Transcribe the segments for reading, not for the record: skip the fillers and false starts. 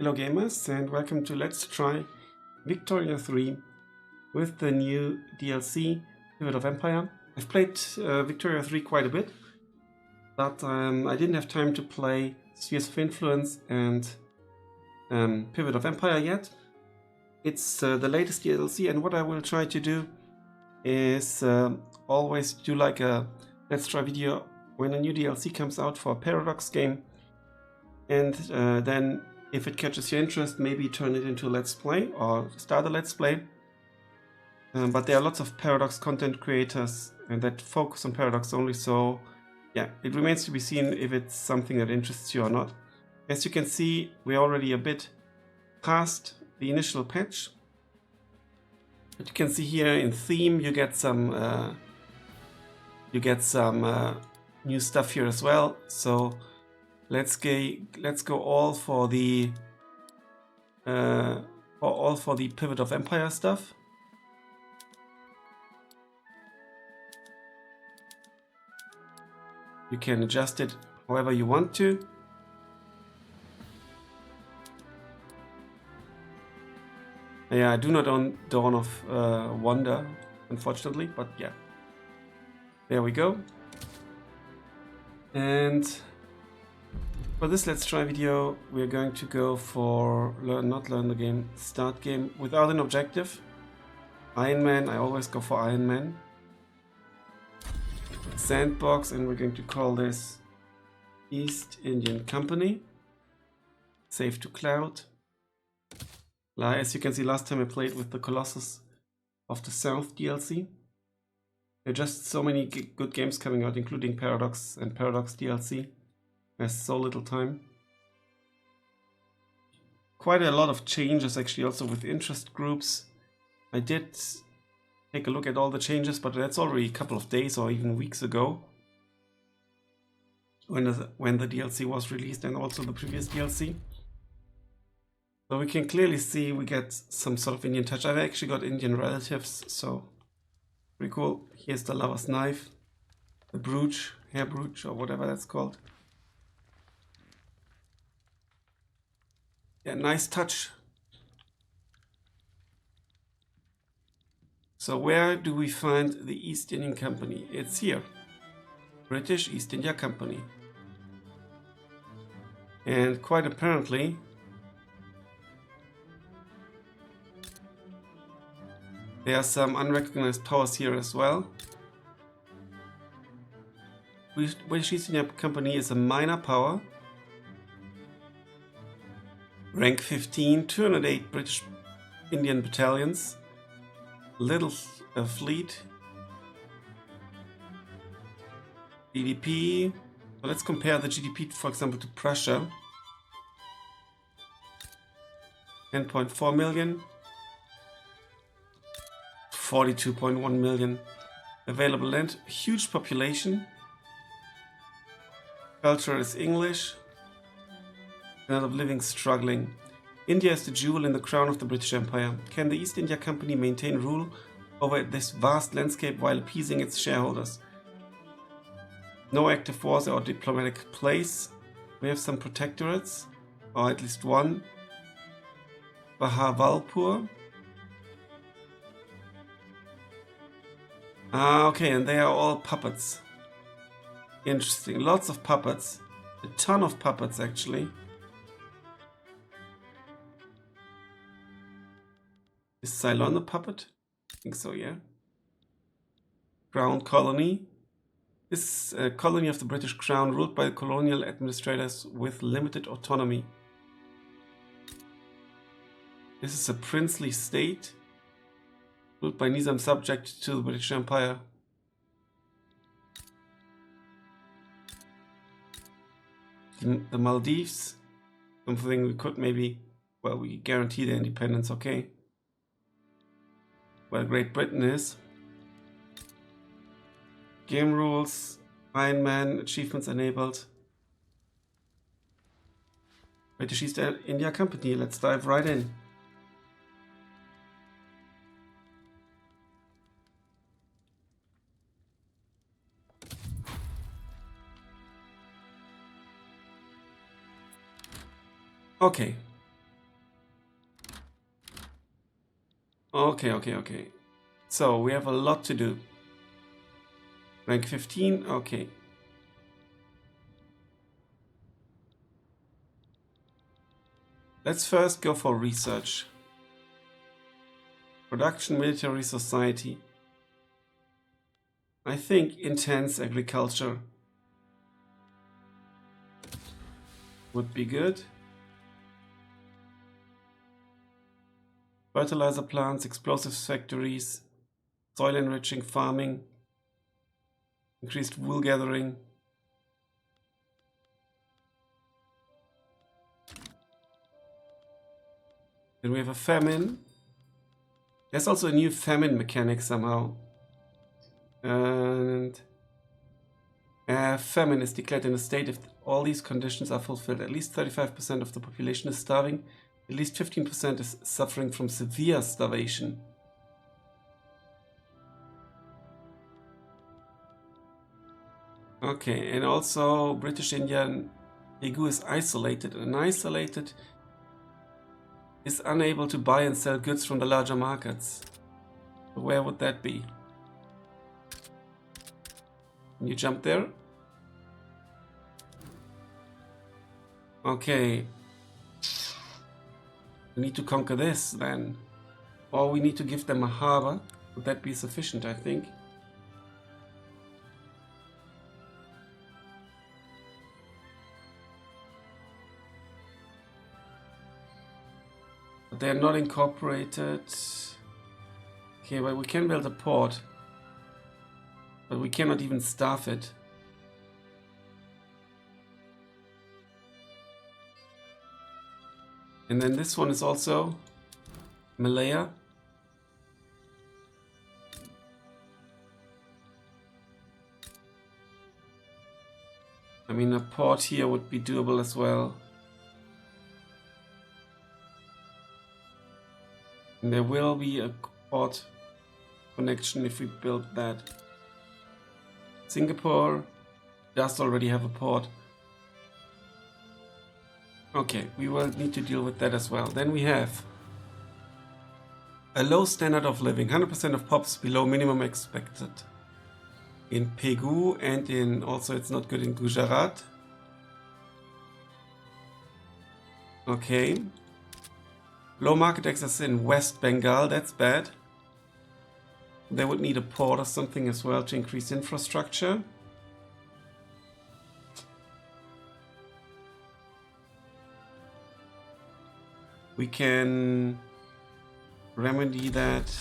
Hello gamers and welcome to Let's Try Victoria 3 with the new DLC Pivot of Empire. I've played Victoria 3 quite a bit, but I didn't have time to play Spheres of Influence and Pivot of Empire yet. It's the latest DLC, and what I will try to do is always do like a Let's Try video when a new DLC comes out for a Paradox game, and then if it catches your interest, maybe turn it into a Let's Play or start a Let's Play. But there are lots of Paradox content creators that focus on Paradox only, so yeah, it remains to be seen if it's something that interests you or not. As you can see, we're already a bit past the initial patch. But you can see here in theme you get some new stuff here as well. So let's go all for the Pivot of Empire stuff. You can adjust it however you want to. Yeah, I do not own Dawn of Wonder, unfortunately, but yeah. There we go. And for this Let's Try video, we're going to go for start game without an objective. Iron Man, I always go for Iron Man. Sandbox, and we're going to call this East Indian Company. Save to cloud. As you can see, last time I played with the Colossus of the South DLC. There are just so many good games coming out, including Paradox and Paradox DLC. There's so little time. Quite a lot of changes actually also with interest groups. I did take a look at all the changes, but that's already a couple of days or even weeks ago when the DLC was released, and also the previous DLC. So we can clearly see we get some sort of Indian touch. I've actually got Indian relatives, so pretty cool. Here's the lover's knife, the brooch, hair brooch, or whatever that's called. Yeah, nice touch. So where do we find the East Indian Company? It's here. British East India Company. And quite apparently, there are some unrecognized powers here as well. British East India Company is a minor power. Rank 15, 208 British Indian battalions. Little fleet. GDP. So let's compare the GDP, for example, to Prussia. 10.4 million. 42.1 million. Available land. Huge population. Culture is English. Standard of living struggling. India is the jewel in the crown of the British Empire. Can the East India Company maintain rule over this vast landscape while appeasing its shareholders? No active wars or diplomatic place. We have some protectorates, or at least one. Bahawalpur. Okay, and they are all puppets. Interesting. Lots of puppets. A ton of puppets, actually. Is Ceylon a puppet? I think so, yeah. Crown Colony. This is a colony of the British Crown ruled by colonial administrators with limited autonomy. This is a princely state ruled by Nizam, subject to the British Empire. The Maldives. Something we could maybe, well, we guarantee their independence, okay. Well, Great Britain is. Game rules, Iron Man, achievements enabled. British East India Company, let's dive right in. Okay, Okay. So we have a lot to do. Rank 15, okay. Let's first go for research. Production, military, society. I think intense agriculture would be good. Fertilizer plants, explosives factories, soil enriching farming, increased wool gathering. Then we have a famine. There's also a new famine mechanic somehow. And famine is declared in a state if all these conditions are fulfilled. At least 35% of the population is starving. At least 15% is suffering from severe starvation. Okay, and also British Indian Daegu is isolated, and isolated is unable to buy and sell goods from the larger markets. Where would that be? Can you jump there? Okay. We need to conquer this then. Or we need to give them a harbor. Would that be sufficient, I think? But they're not incorporated. Okay, well, we can build a port. But we cannot even staff it. And then this one is also Malaya. I mean, a port here would be doable as well. And there will be a port connection if we build that. Singapore does already have a port. Okay, we will need to deal with that as well. Then we have a low standard of living. 100% of pops below minimum expected. In Pegu and in also it's not good in Gujarat. Okay. Low market access in West Bengal, that's bad. They would need a port or something as well to increase infrastructure. We can remedy that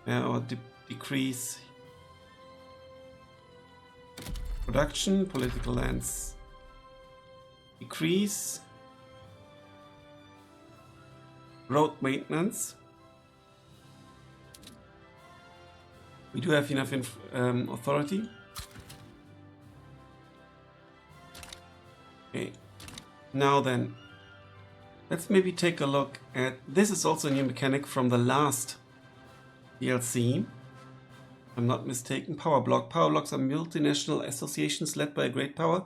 or decrease production, political lands decrease, road maintenance. We do have enough authority. Okay, now then. Let's maybe take a look at, this is also a new mechanic from the last DLC, if I'm not mistaken, Power Block. Power blocks are multinational associations led by a great power,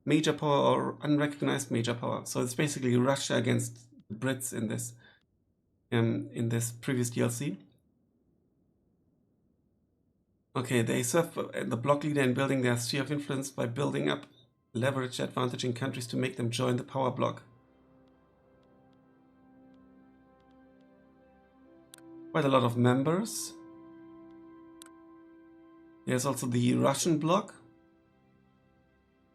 major power or unrecognized major power. So it's basically Russia against the Brits in this previous DLC. Okay, they serve the block leader in building their sphere of influence by building up leverage advantage in countries to make them join the power block. Quite a lot of members. There's also the Russian bloc.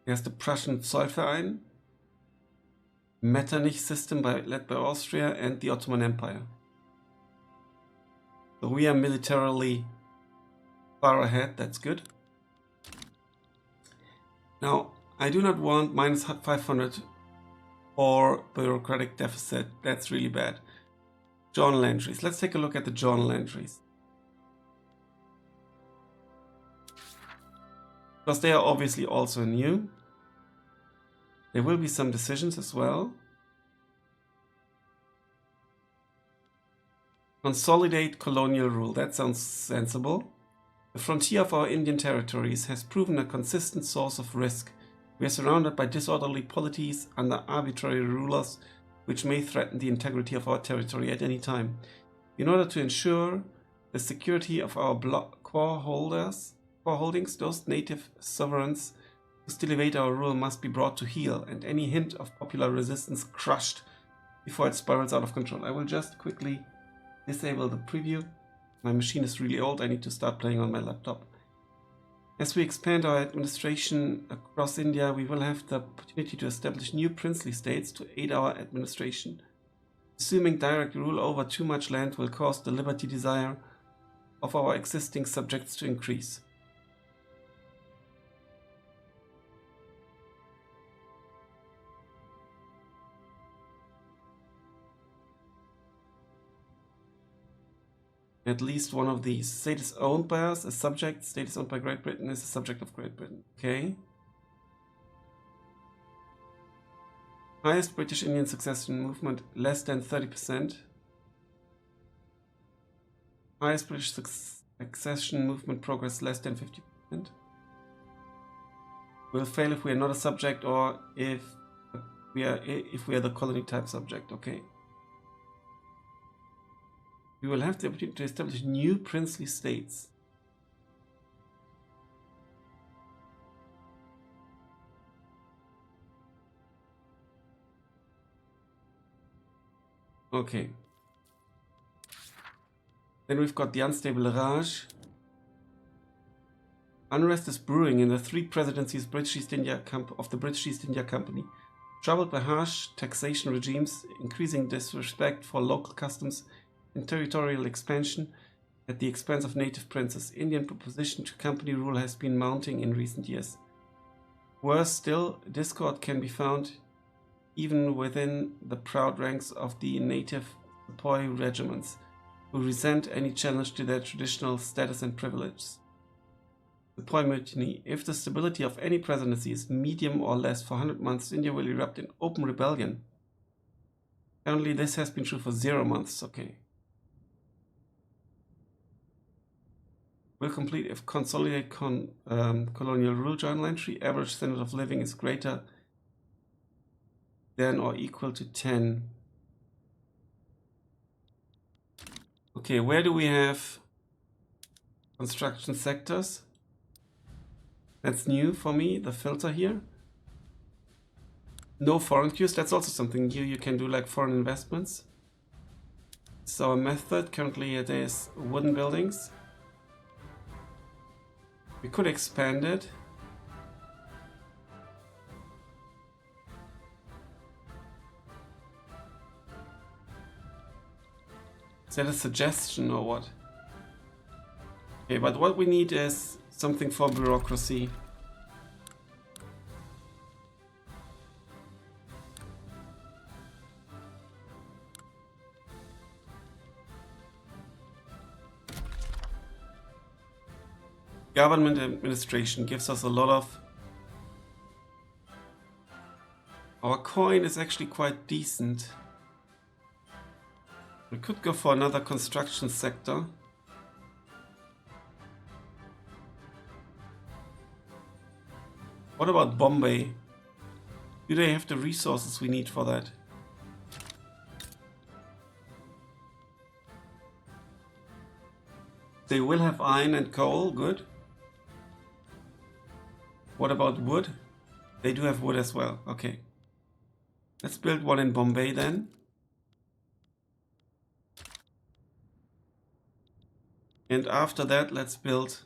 There's the Prussian Zollverein, Metternich system led by Austria, and the Ottoman Empire. So we are militarily far ahead, that's good. Now, I do not want minus 500 or bureaucratic deficit, that's really bad. Journal entries. Let's take a look at the journal entries. Because they are obviously also new. There will be some decisions as well. Consolidate colonial rule. That sounds sensible. The frontier of our Indian territories has proven a consistent source of risk. We are surrounded by disorderly polities under arbitrary rulers which may threaten the integrity of our territory at any time. In order to ensure the security of our core holdings, those native sovereigns who still evade our rule must be brought to heel, and any hint of popular resistance crushed before it spirals out of control. I will just quickly disable the preview. My machine is really old, I need to start playing on my laptop. As we expand our administration across India, we will have the opportunity to establish new princely states to aid our administration. Assuming direct rule over too much land will cause the liberty desire of our existing subjects to increase. At least one of these. State is owned by us, a subject. State is owned by Great Britain, is a subject of Great Britain. Okay. Highest British Indian succession movement, less than 30%. Highest British succession movement progress, less than 50%. Will fail if we are not a subject or if we are the colony type subject. Okay. We will have the opportunity to establish new princely states. Okay. Then we've got the unstable Raj. Unrest is brewing in the three presidencies of the British East India Company. Troubled by harsh taxation regimes, increasing disrespect for local customs, and territorial expansion at the expense of native princes, Indian opposition to company rule has been mounting in recent years. Worse still, discord can be found even within the proud ranks of the native sepoy regiments, who resent any challenge to their traditional status and privileges. Sepoy mutiny. If the stability of any presidency is medium or less for 100 months, India will erupt in open rebellion. Currently, this has been true for 0 months. Okay. Will complete if consolidate colonial rule journal entry. Average standard of living is greater than or equal to 10. Okay, where do we have construction sectors? That's new for me, the filter here. No foreign cues, that's also something new. You can do like foreign investments. So a method, currently it is wooden buildings. We could expand it. Is that a suggestion or what? Okay, but what we need is something for bureaucracy. Government administration gives us a lot of... Our coin is actually quite decent. We could go for another construction sector. What about Bombay? Do they have the resources we need for that? They will have iron and coal, good. What about wood? They do have wood as well, okay. Let's build one in Bombay then. And after that, let's build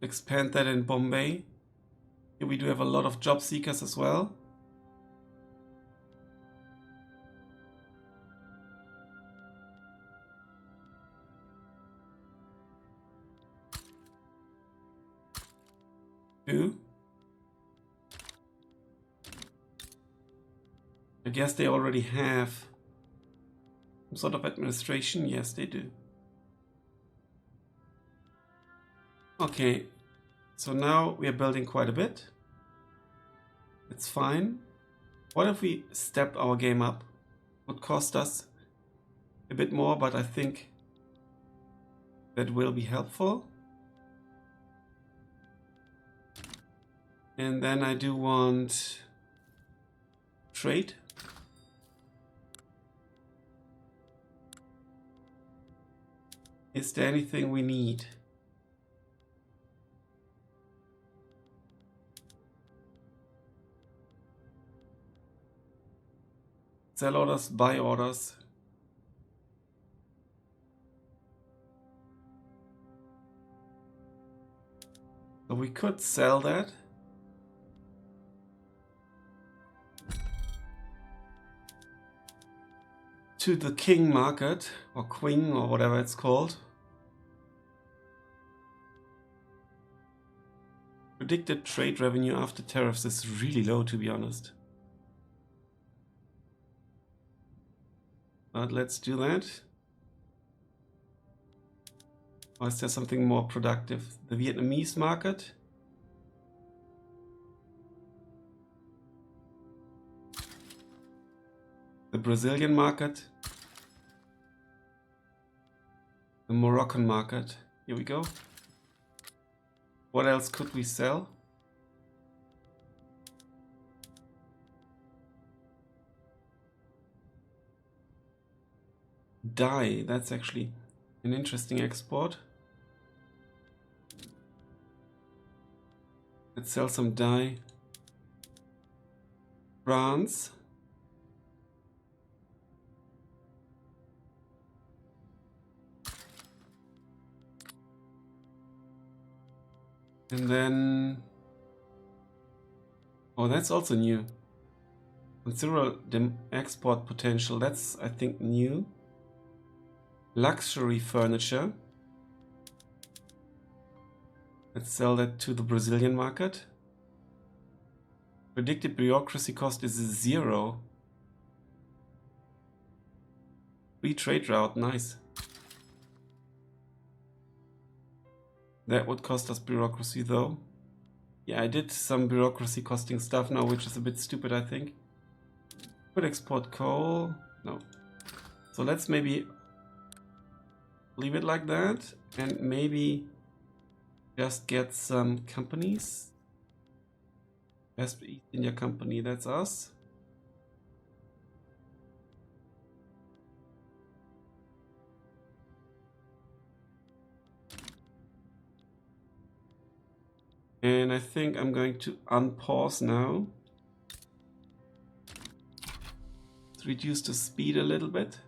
expand that in Bombay. Here we do have a lot of job seekers as well. Two. I guess they already have some sort of administration. Yes, they do. Okay, so now we are building quite a bit. It's fine. What if we step our game up? Would cost us a bit more, but I think that will be helpful. And then I do want trade. Is there anything we need? Sell orders, buy orders. So we could sell that. To the king market, or queen, or whatever it's called. Predicted trade revenue after tariffs is really low, to be honest. But let's do that. Or is there something more productive? The Vietnamese market. The Brazilian market. The Moroccan market. Here we go. What else could we sell? Dye. That's actually an interesting export. Let's sell some dye. France. And then, oh, that's also new. Considerable export potential. That's, I think, new. Luxury furniture. Let's sell that to the Brazilian market. Predicted bureaucracy cost is 0. Free trade route, nice. That would cost us bureaucracy though. Yeah, I did some bureaucracy costing stuff now, which is a bit stupid, I think. Could export coal. No. So let's maybe leave it like that and maybe just get some companies. West East India Company, that's us. And I think I'm going to unpause now. Let's reduce the speed a little bit.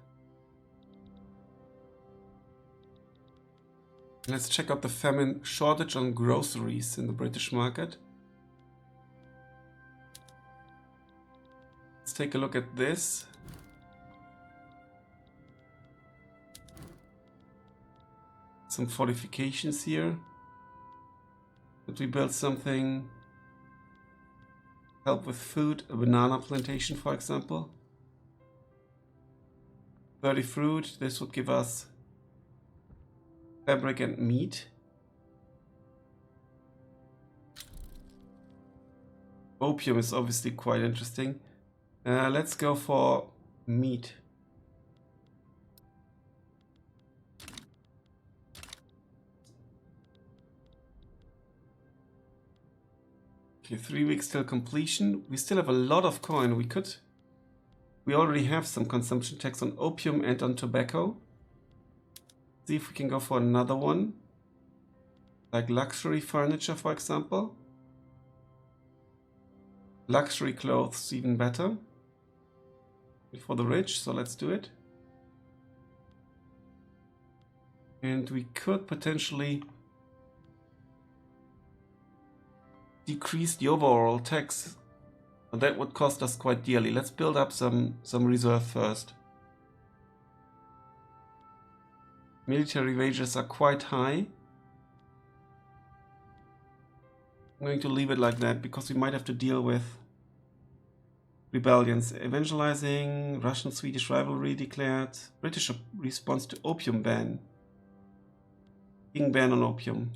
Let's check out the famine shortage on groceries in the British market. Let's take a look at this. Some fortifications here. Could we build something? Help with food, a banana plantation, for example. 30 fruit, this would give us fabric and meat. Opium is obviously quite interesting. Let's go for meat. Okay, 3 weeks till completion. We still have a lot of coin. We already have some consumption tax on opium and on tobacco. See if we can go for another one. Like luxury furniture, for example. Luxury clothes, even better. For the rich, so let's do it. And we could potentially decrease the overall tax. But that would cost us quite dearly. Let's build up some reserve first. Military wages are quite high. I'm going to leave it like that because we might have to deal with rebellions. Evangelizing, Russian-Swedish rivalry declared. British response to opium ban. King ban on opium.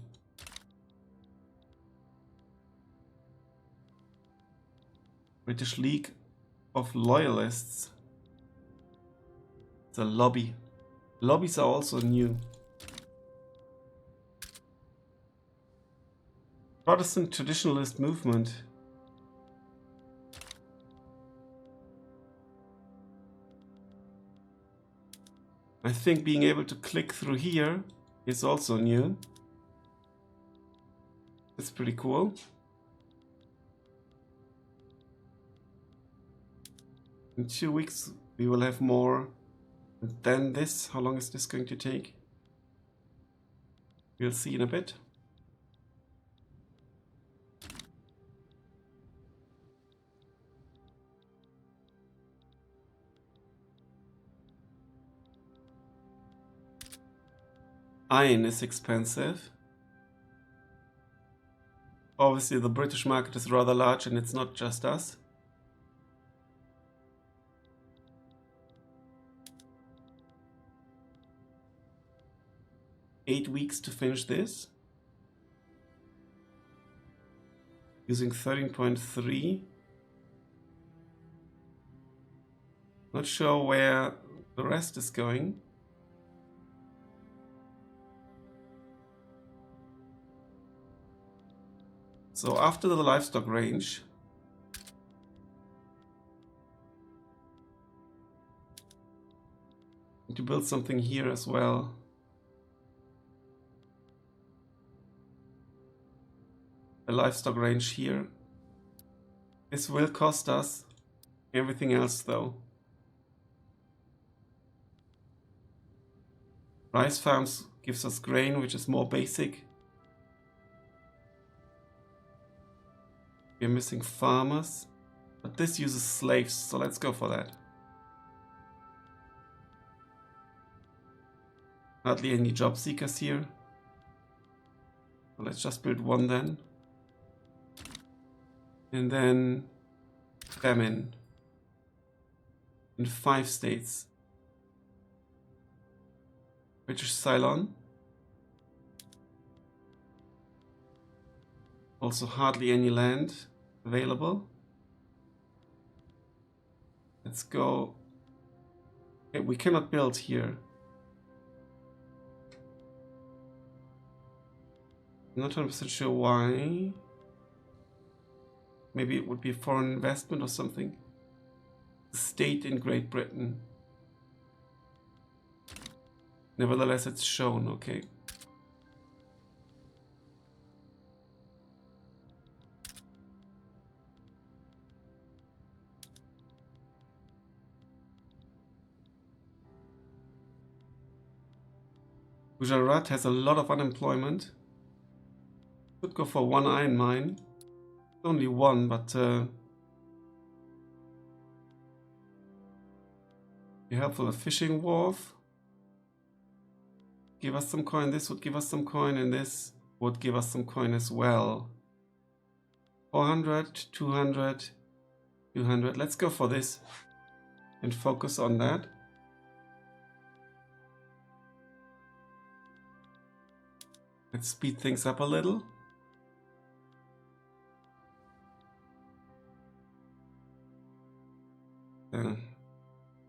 British League of Loyalists. It's a lobby. Lobbies are also new. Protestant traditionalist movement. I think being able to click through here is also new. It's pretty cool. In 2 weeks we will have more than this. How long is this going to take? We'll see in a bit. Iron is expensive. Obviously the British market is rather large and it's not just us. Eight weeks to finish this. Using 13.3. Not sure where the rest is going. So after the livestock range, need to build something here as well. A livestock range here. This will cost us everything else though. Rice farms gives us grain, which is more basic. We're missing farmers, but this uses slaves, so let's go for that. Hardly any job seekers here. So let's just build one then. And then famine in 5 states. British Ceylon. Also hardly any land available. Let's go. Okay, we cannot build here. I'm not 100% sure why. Maybe it would be foreign investment or something. The state in Great Britain. Nevertheless, it's shown, okay. Gujarat has a lot of unemployment. Could go for one iron mine. Only one, but be helpful. A fishing wharf. Give us some coin. This would give us some coin, and this would give us some coin as well. 400, 200, 200. Let's go for this and focus on that. Let's speed things up a little.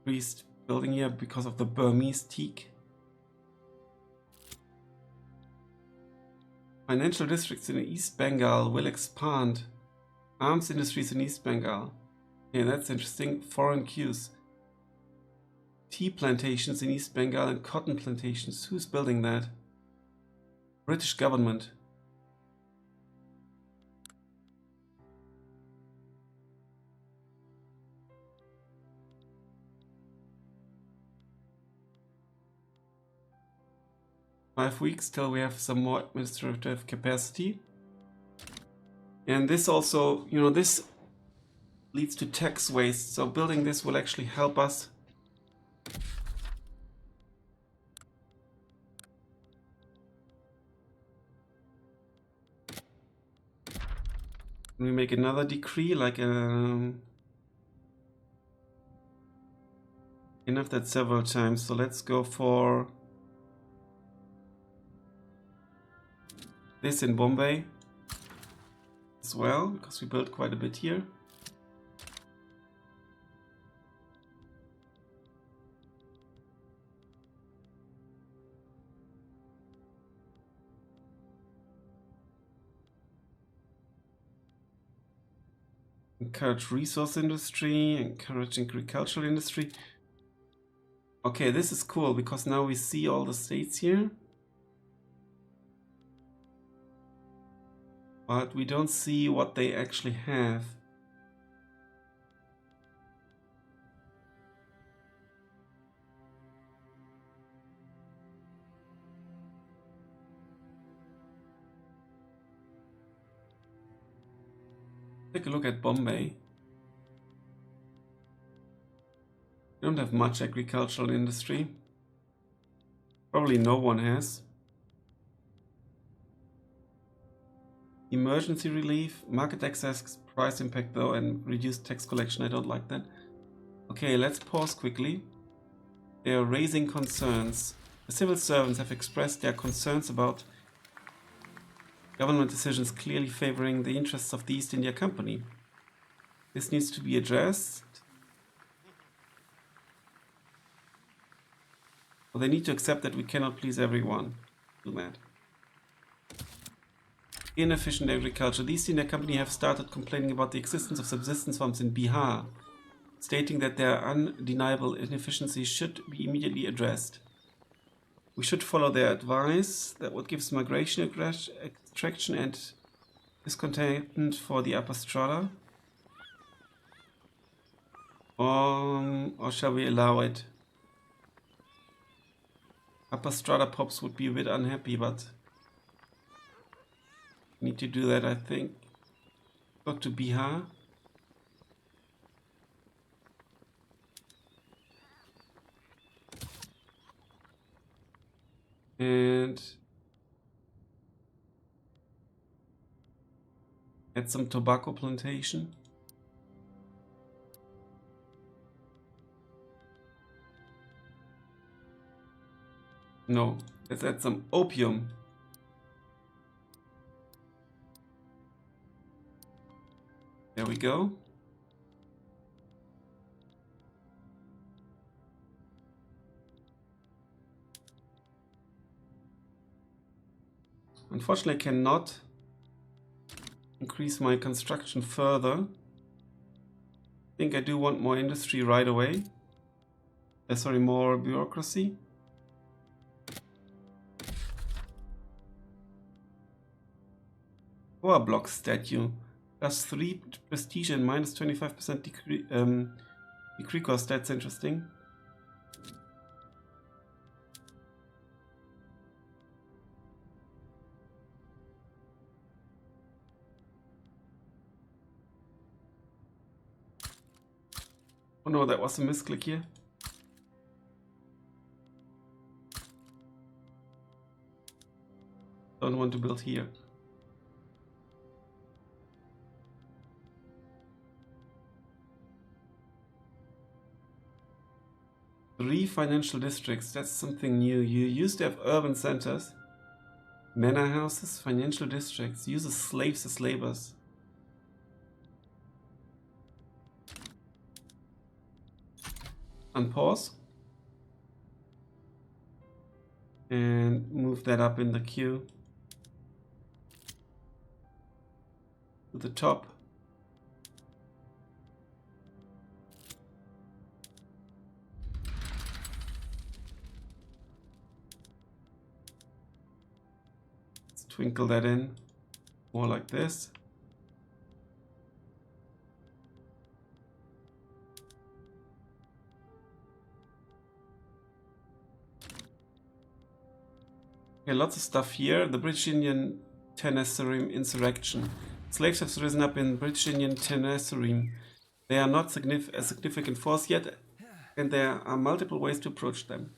Priest building here because of the Burmese teak. Financial districts in East Bengal will expand. Arms industries in East Bengal. Okay, that's interesting. Foreign cues. Tea plantations in East Bengal and cotton plantations. Who's building that? British government. Five weeks till we have some more administrative capacity. And this also, you know, this leads to tax waste. So building this will actually help us. We make another decree, like enough that several times. So let's go for this in Bombay as well, because we built quite a bit here. Encourage resource industry, encourage agricultural industry. Okay, this is cool because now we see all the states here. But we don't see what they actually have. Take a look at Bombay. They don't have much agricultural industry. Probably no one has. Emergency relief, market access, price impact though, and reduced tax collection. I don't like that. Okay, let's pause quickly. They are raising concerns. The civil servants have expressed their concerns about government decisions clearly favoring the interests of the East India Company. This needs to be addressed. Well, they need to accept that we cannot please everyone. Do that. Inefficient agriculture. The East India Company have started complaining about the existence of subsistence farms in Bihar, stating that their undeniable inefficiencies should be immediately addressed. We should follow their advice. That what gives migration, extraction, and discontent for the upper strata. Or shall we allow it? Upper strata pops would be a bit unhappy, but we need to do that, I think. Go to Bihar. And add some tobacco plantation. No, let's add some opium. There we go. Unfortunately, I cannot increase my construction further. I think I do want more industry right away. Sorry, more bureaucracy. Power block statue. +3 prestige and -25% decree cost. That's interesting. Oh no, that was a misclick here. Don't want to build here. Three financial districts, that's something new. You used to have urban centers, manor houses, financial districts, uses slaves as laborers. Unpause. And move that up in the queue. To the top. Twinkle that in, more like this. Okay, lots of stuff here. The British Indian Tenasserim insurrection. Slaves have risen up in British Indian Tenasserim. They are not a significant force yet, and there are multiple ways to approach them.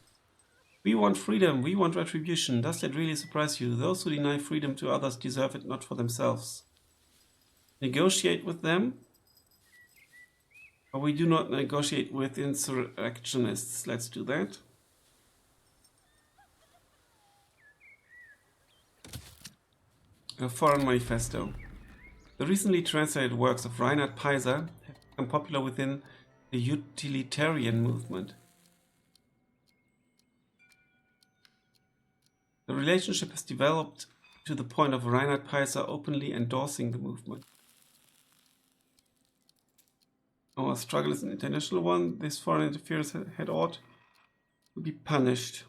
We want freedom, we want retribution. Does that really surprise you? Those who deny freedom to others deserve it not for themselves. Negotiate with them. But we do not negotiate with insurrectionists. Let's do that. A foreign manifesto. The recently translated works of Reinhard Peiser have become popular within the utilitarian movement. The relationship has developed to the point of Reinhard Peiser openly endorsing the movement. Our struggle is an international one. This foreign interference had ought to be punished.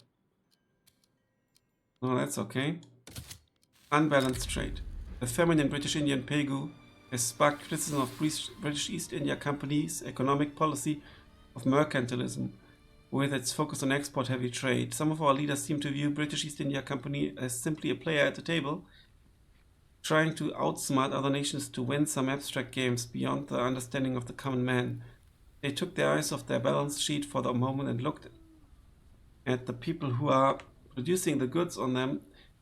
Oh, that's okay. Unbalanced trade. The famine in British Indian Pegu has sparked criticism of British East India Company's economic policy of mercantilism, with its focus on export-heavy trade. Some of our leaders seem to view British East India Company as simply a player at the table, trying to outsmart other nations to win some abstract games beyond the understanding of the common man. They took their eyes off their balance sheet for the moment and looked at the people who are producing the goods on them.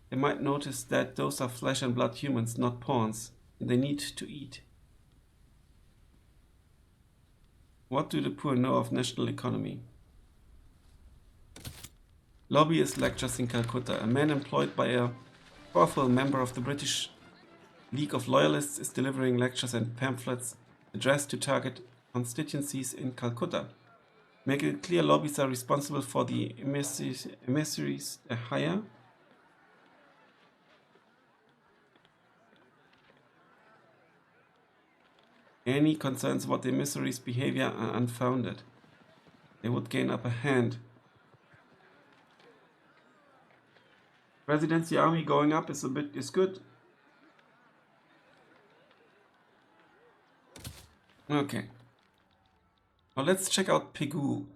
They might notice that those are flesh and blood humans, not pawns, and they need to eat. What do the poor know of national economy? Lobbyist lectures in Calcutta. A man employed by a powerful member of the British League of Loyalists is delivering lectures and pamphlets addressed to target constituencies in Calcutta. Make it clear lobbyists are responsible for the emissaries they hire. Any concerns about the emissaries' behavior are unfounded. They would gain upper hand. Presidency army going up is good. Okay. Now let's check out Pegu.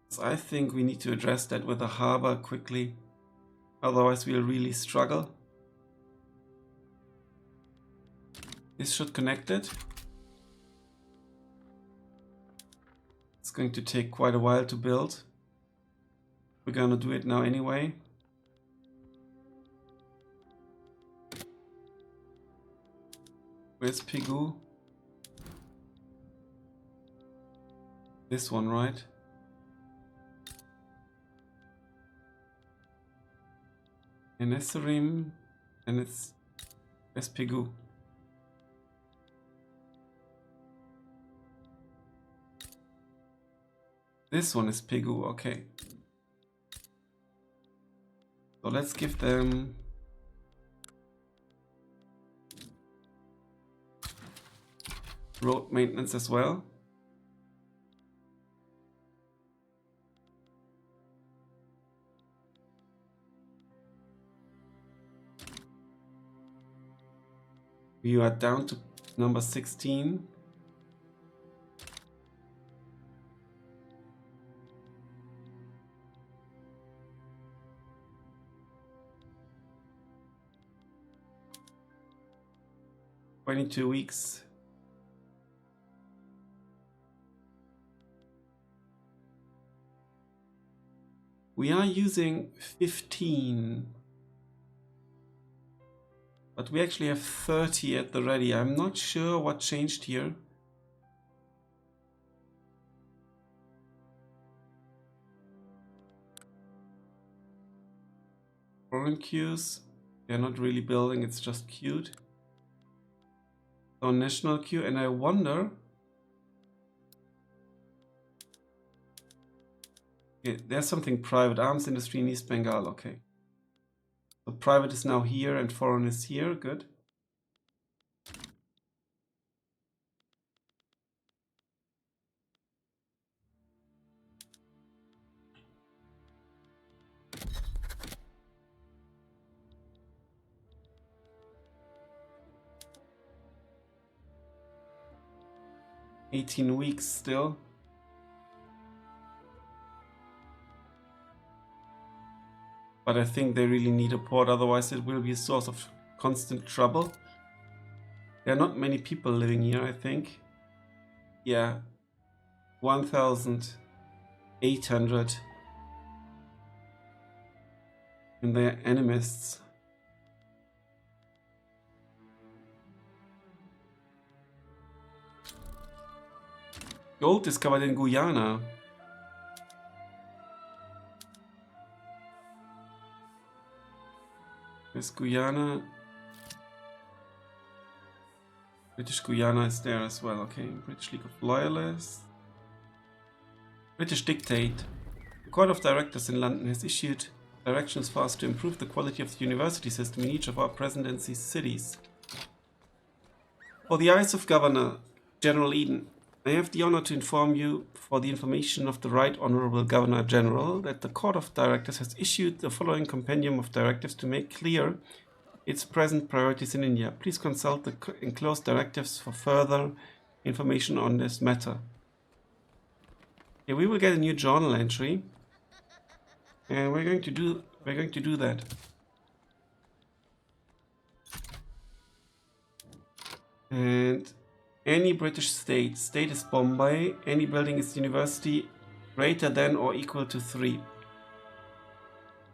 So I think we need to address that with a harbor quickly. Otherwise we'll really struggle. This should connect it. It's going to take quite a while to build. We're gonna do it now anyway. Where's Pegu? This one, right? And Esserim, and it's Pegu. This one is Pegu, okay. So let's give them road maintenance as well. We are down to number 16. "22 weeks. We are using 15. But we actually have 30 at the ready. I'm not sure what changed here. Foreign queues. They're not really building, it's just queued. So national queue, and I wonder... Okay, there's something private. Arms industry in East Bengal, okay. So private is now here and foreign is here, good. "18 weeks still. But I think they really need a port, otherwise it will be a source of constant trouble. There are not many people living here, I think. Yeah, 1,800. And they're animists. Gold discovered in Guyana. There's Guyana. British Guyana is there as well, okay. British League of Loyalists. British Dictate. The Court of Directors in London has issued directions for us to improve the quality of the university system in each of our presidency cities. For the eyes of Governor General Eden, I have the honor to inform you, for the information of the Right Honorable Governor General, that the Court of Directors has issued the following compendium of directives to make clear its present priorities in India. Please consult the enclosed directives for further information on this matter. Yeah, we will get a new journal entry, and we're going to do that. And any British state is Bombay, any building is university greater than or equal to 3.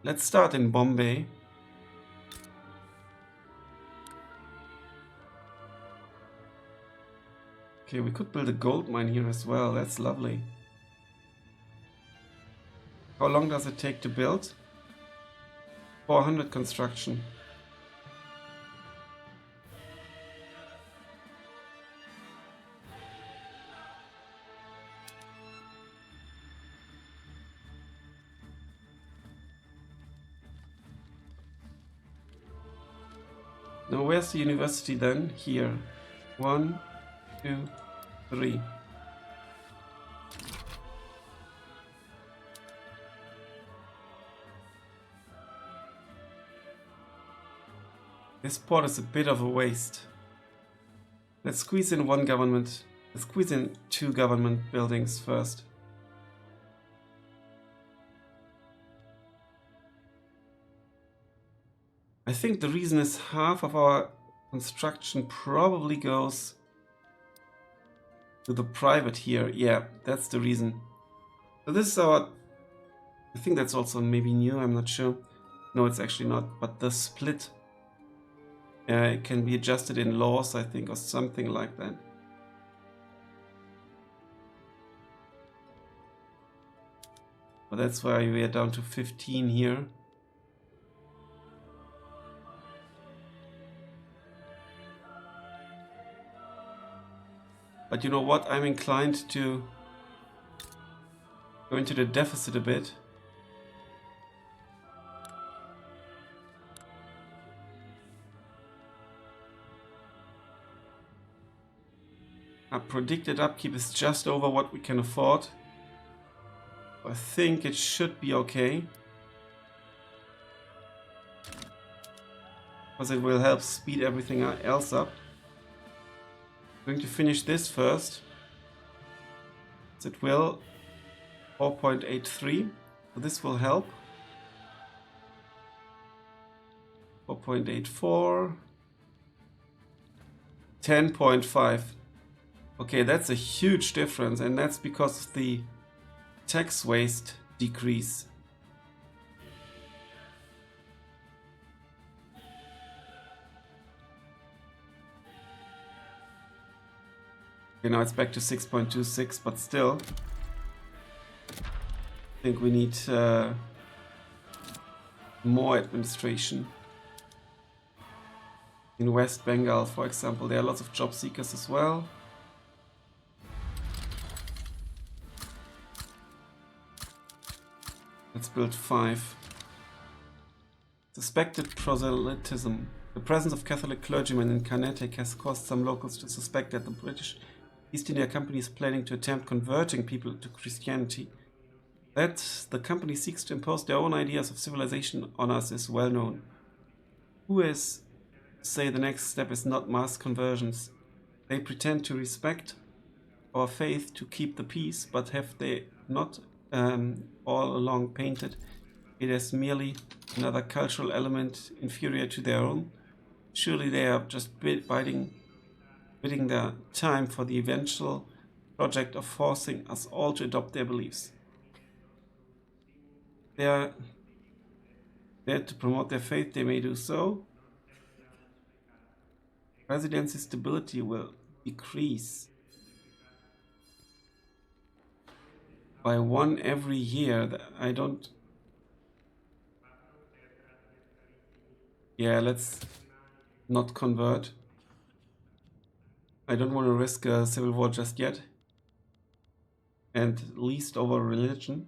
Let's start in Bombay. Okay, we could build a gold mine here as well. That's lovely. How long does it take to build? 400 construction. Now where's the university then? Here. 1, 2, 3. This port is a bit of a waste. Let's squeeze in one government. Let's squeeze in 2 government buildings first. I think the reason is half of our construction probably goes to the private here. Yeah, that's the reason. So this is our... I think that's also maybe new, I'm not sure. No, it's actually not. But the split it can be adjusted in laws, I think, or something like that. But that's why we are down to 15 here. But you know what? I'm inclined to go into the deficit a bit. Our predicted upkeep is just over what we can afford. I think it should be okay. Because it will help speed everything else up. I'm going to finish this first. It will 4.83. So this will help. 4.84. 10.5. Okay, that's a huge difference, and that's because of the tax waste decrease. Okay, now it's back to 6.26, but still, I think we need more administration. In West Bengal, for example, there are lots of job seekers as well. Let's build 5. Suspected proselytism. The presence of Catholic clergymen in Carnatic has caused some locals to suspect that the British East India Company is planning to attempt converting people to Christianity. That the company seeks to impose their own ideas of civilization on us is well known. Who is say the next step is not mass conversions? They pretend to respect our faith to keep the peace, but have they not all along painted it as merely another cultural element inferior to their own? Surely they are just biding their time for the eventual project of forcing us all to adopt their beliefs. They are there to promote their faith, they may do so. Presidency stability will decrease by 1 every year. I don't... Yeah, let's not convert. I don't want to risk a civil war just yet. And least over religion.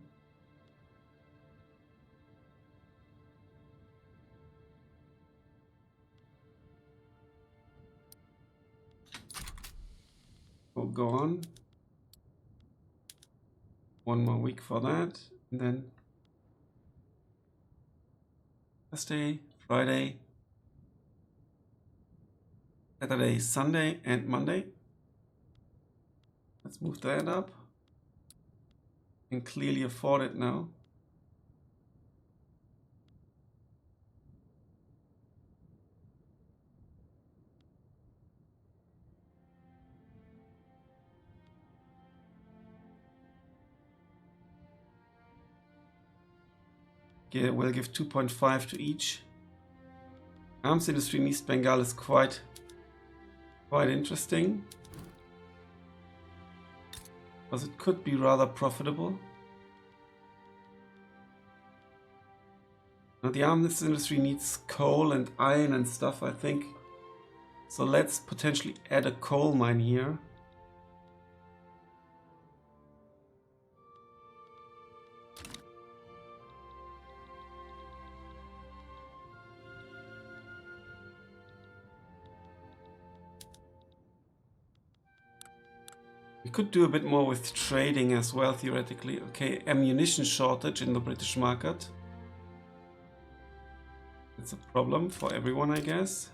go on. 1 more week for that, and then Thursday, Friday, Saturday, Sunday, and Monday. Let's move that up. Can clearly afford it now. Yeah, we'll give 2.5 to each. Arms industry in East Bengal is quite interesting, because it could be rather profitable. Now the arms industry needs coal and iron and stuff, I think. So let's potentially add a coal mine here. We could do a bit more with trading as well, theoretically. Okay, ammunition shortage in the British market. It's a problem for everyone, I guess,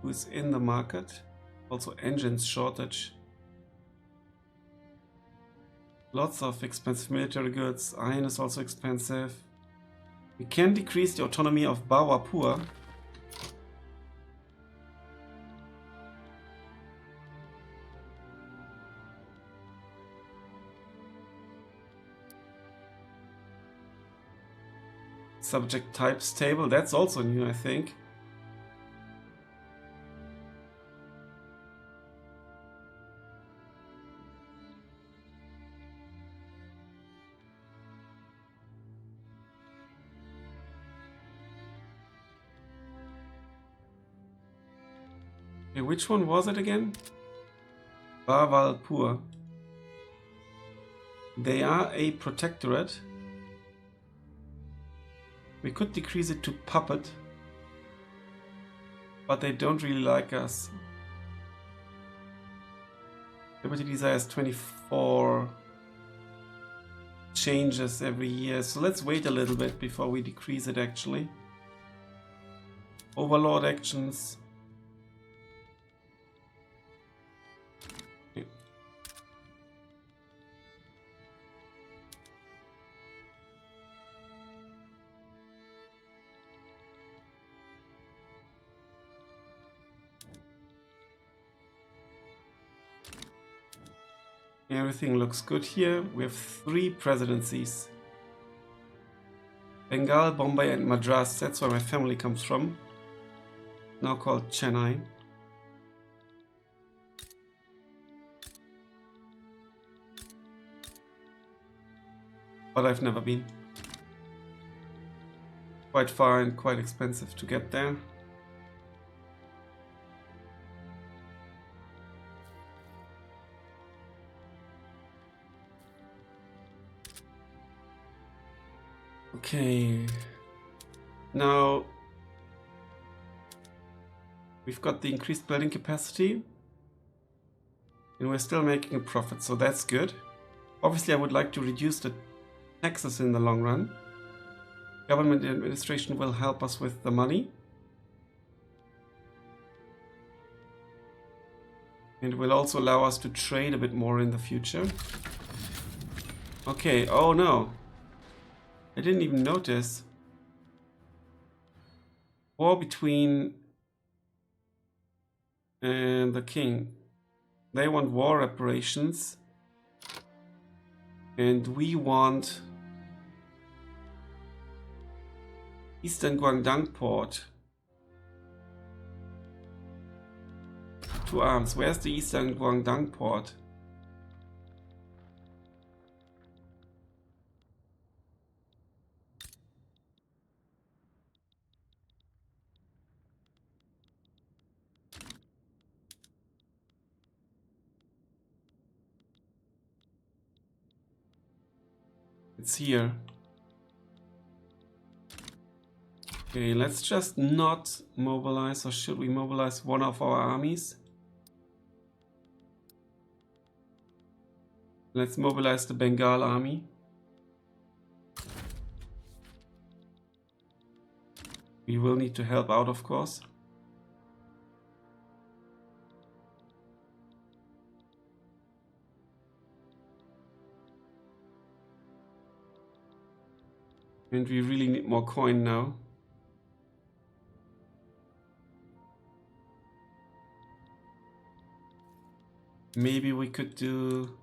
who's in the market. Also engines shortage. Lots of expensive military goods. Iron is also expensive. We can decrease the autonomy of Bawapur. Subject type stable, that's also new, I think. Okay, which one was it again? Bawalpur. They are a protectorate. We could decrease it to puppet, but they don't really like us. Liberty Desire has 24 changes every year, so let's wait a little bit before we decrease it actually. Overlord actions. Okay. Everything looks good here. We have 3 presidencies. Bengal, Bombay and Madras. That's where my family comes from. Now called Chennai. But I've never been. Quite far and quite expensive to get there. Okay, now we've got the increased building capacity and we're still making a profit, so that's good. Obviously I would like to reduce the taxes in the long run. Government administration will help us with the money. And will also allow us to trade a bit more in the future. Okay, oh no. I didn't even notice. War between the king. They want war reparations. And we want Eastern Guangdong port. 2 arms. Where's the Eastern Guangdong port? It's here. Okay, let's just not mobilize, or should we mobilize one of our armies? Let's mobilize the Bengal army. We will need to help out, of course. And we really need more coin now. Maybe we could do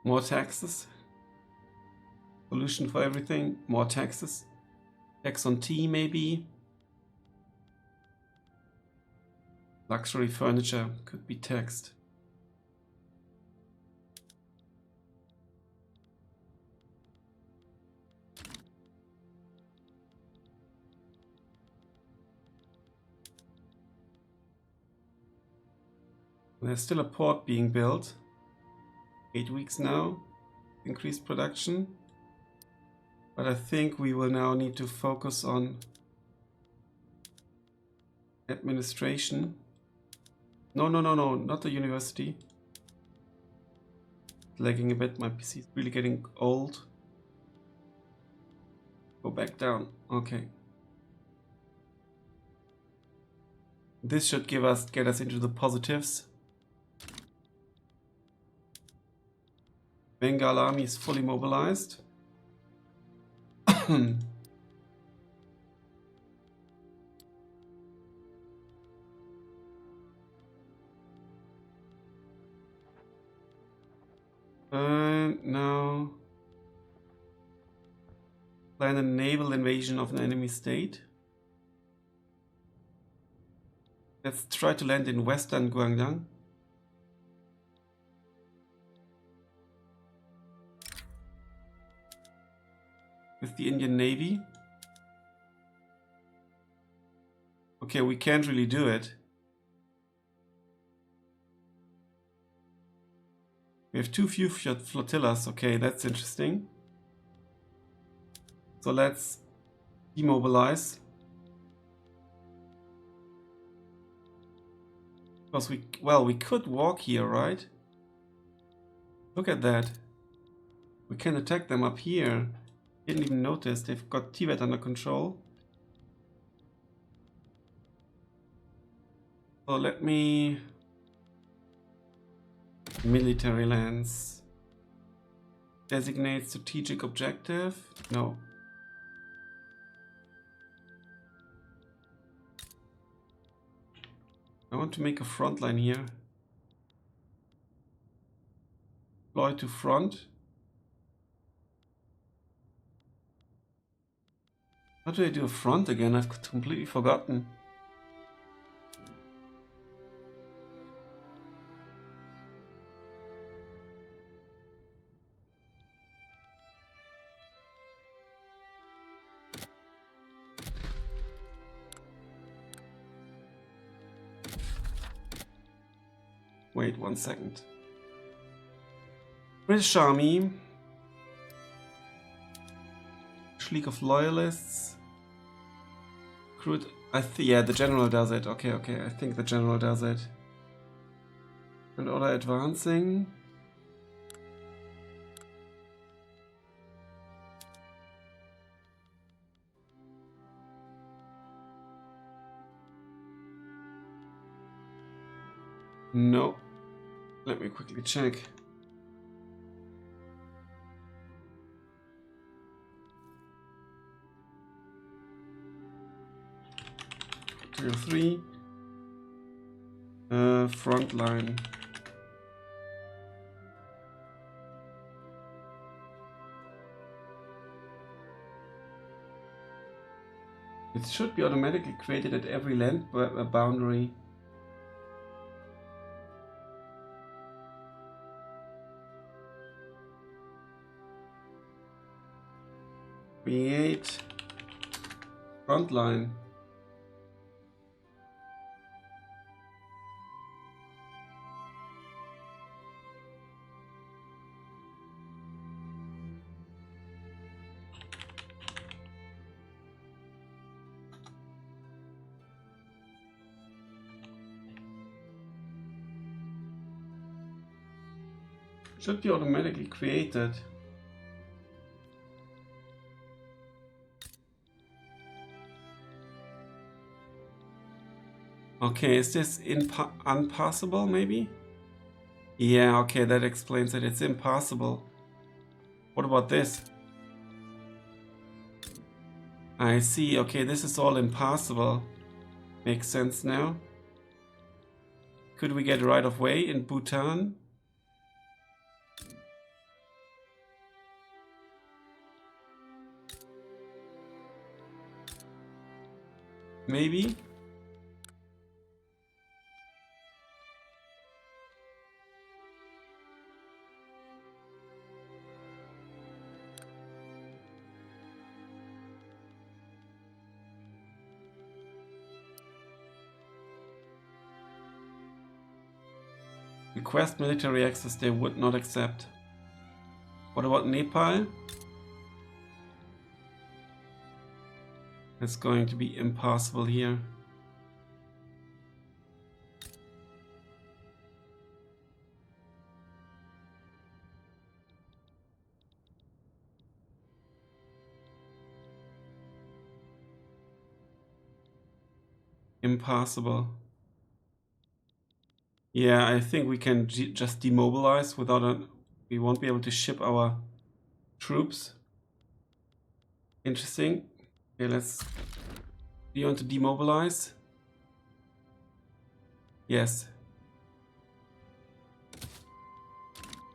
more taxes. Solution for everything, more taxes. Tax on tea, maybe. Luxury furniture could be taxed. There's still a port being built. 8 weeks now. Increased production. But I think we will now need to focus on administration. No, not the university. Lagging a bit, my PC is really getting old. Go back down, okay. This should get us into the positives. Bengal army is fully mobilized. Now plan a naval invasion of an enemy state. Let's try to land in western Guangdong. With the Indian Navy. Okay, we can't really do it. We have too few flotillas. Okay, that's interesting. So let's demobilize. Because we could walk here, right? Look at that. We can attack them up here. Didn't even notice. They've got Tibet under control. So let me... Military lands. Designate strategic objective. No. I want to make a front line here. Deploy to front. How do I do a front again? I've completely forgotten. Wait 1 second. British Army. League of Loyalists. Crude. Yeah, the general does it. Okay. I think the general does it. And order advancing. No. Let me quickly check. Tier 3. Front line. It should be automatically created at every land boundary. Create front line. Should be automatically created. Okay, is this unpassable maybe? Yeah, okay, that explains it. It's impossible. What about this? I see. Okay, this is all impossible. Makes sense now. Could we get right of way in Bhutan? Maybe? Request military access they would not accept. What about Nepal? It's going to be impossible here. Impossible. Yeah, I think we can just demobilize without a... We won't be able to ship our troops. Interesting. Okay, let's... Do you want to demobilize? Yes.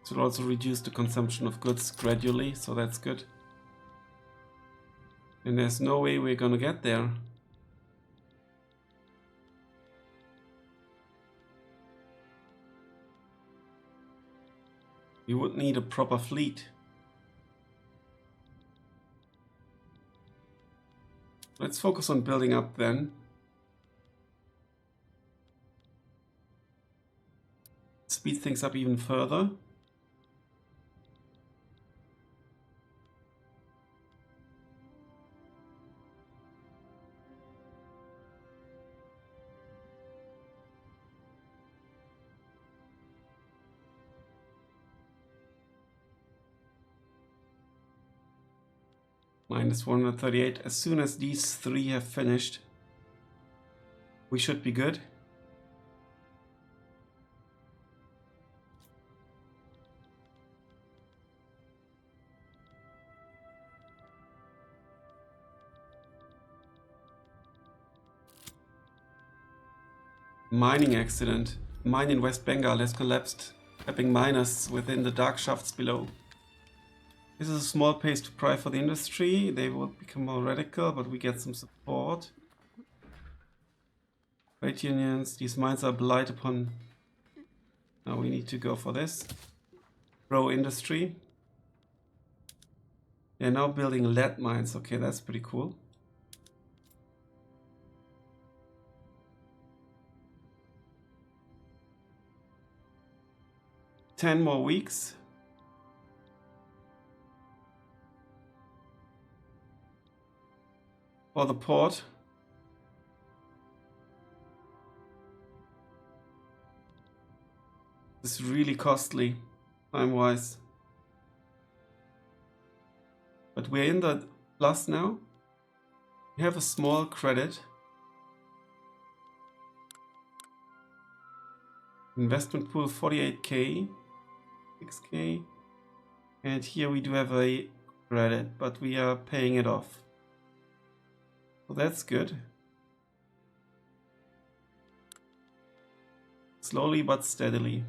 This will also reduce the consumption of goods gradually, so that's good. And there's no way we're gonna get there. We would need a proper fleet. Let's focus on building up then. Speed things up even further. Minus 138. As soon as these three have finished, we should be good. Mining accident. Mine in West Bengal has collapsed, trapping miners within the dark shafts below. This is a small pace to pry for the industry. They will become more radical, but we get some support. Trade unions. These mines are blight upon... Now we need to go for this. Grow industry. They're now building lead mines. Okay, that's pretty cool. Ten more weeks. For the port. This is really costly, time-wise. But we're in the plus now. We have a small credit. Investment pool 48k, 6k. And here we do have a credit, but we are paying it off. So that's good. Slowly but steadily.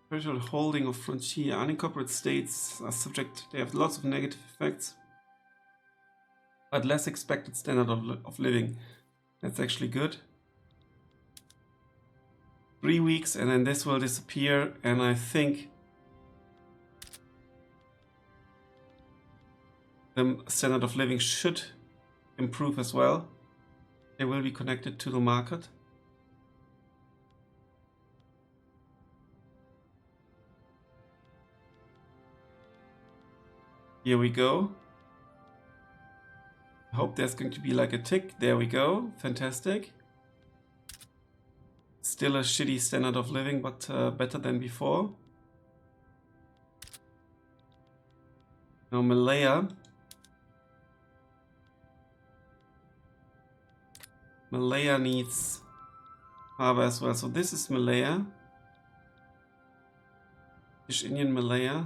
Threshold holding of frontier. Unincorporated states are subject, they have lots of negative effects, but less expected standard of living. That's actually good. 3 weeks and then this will disappear, and I think the standard of living should improve as well. They will be connected to the market. Here we go. hope there's going to be like a tick. There we go. Fantastic. Still a shitty standard of living, but better than before. Now Malaya. Malaya needs harbor as well. So this is Malaya. British Indian Malaya.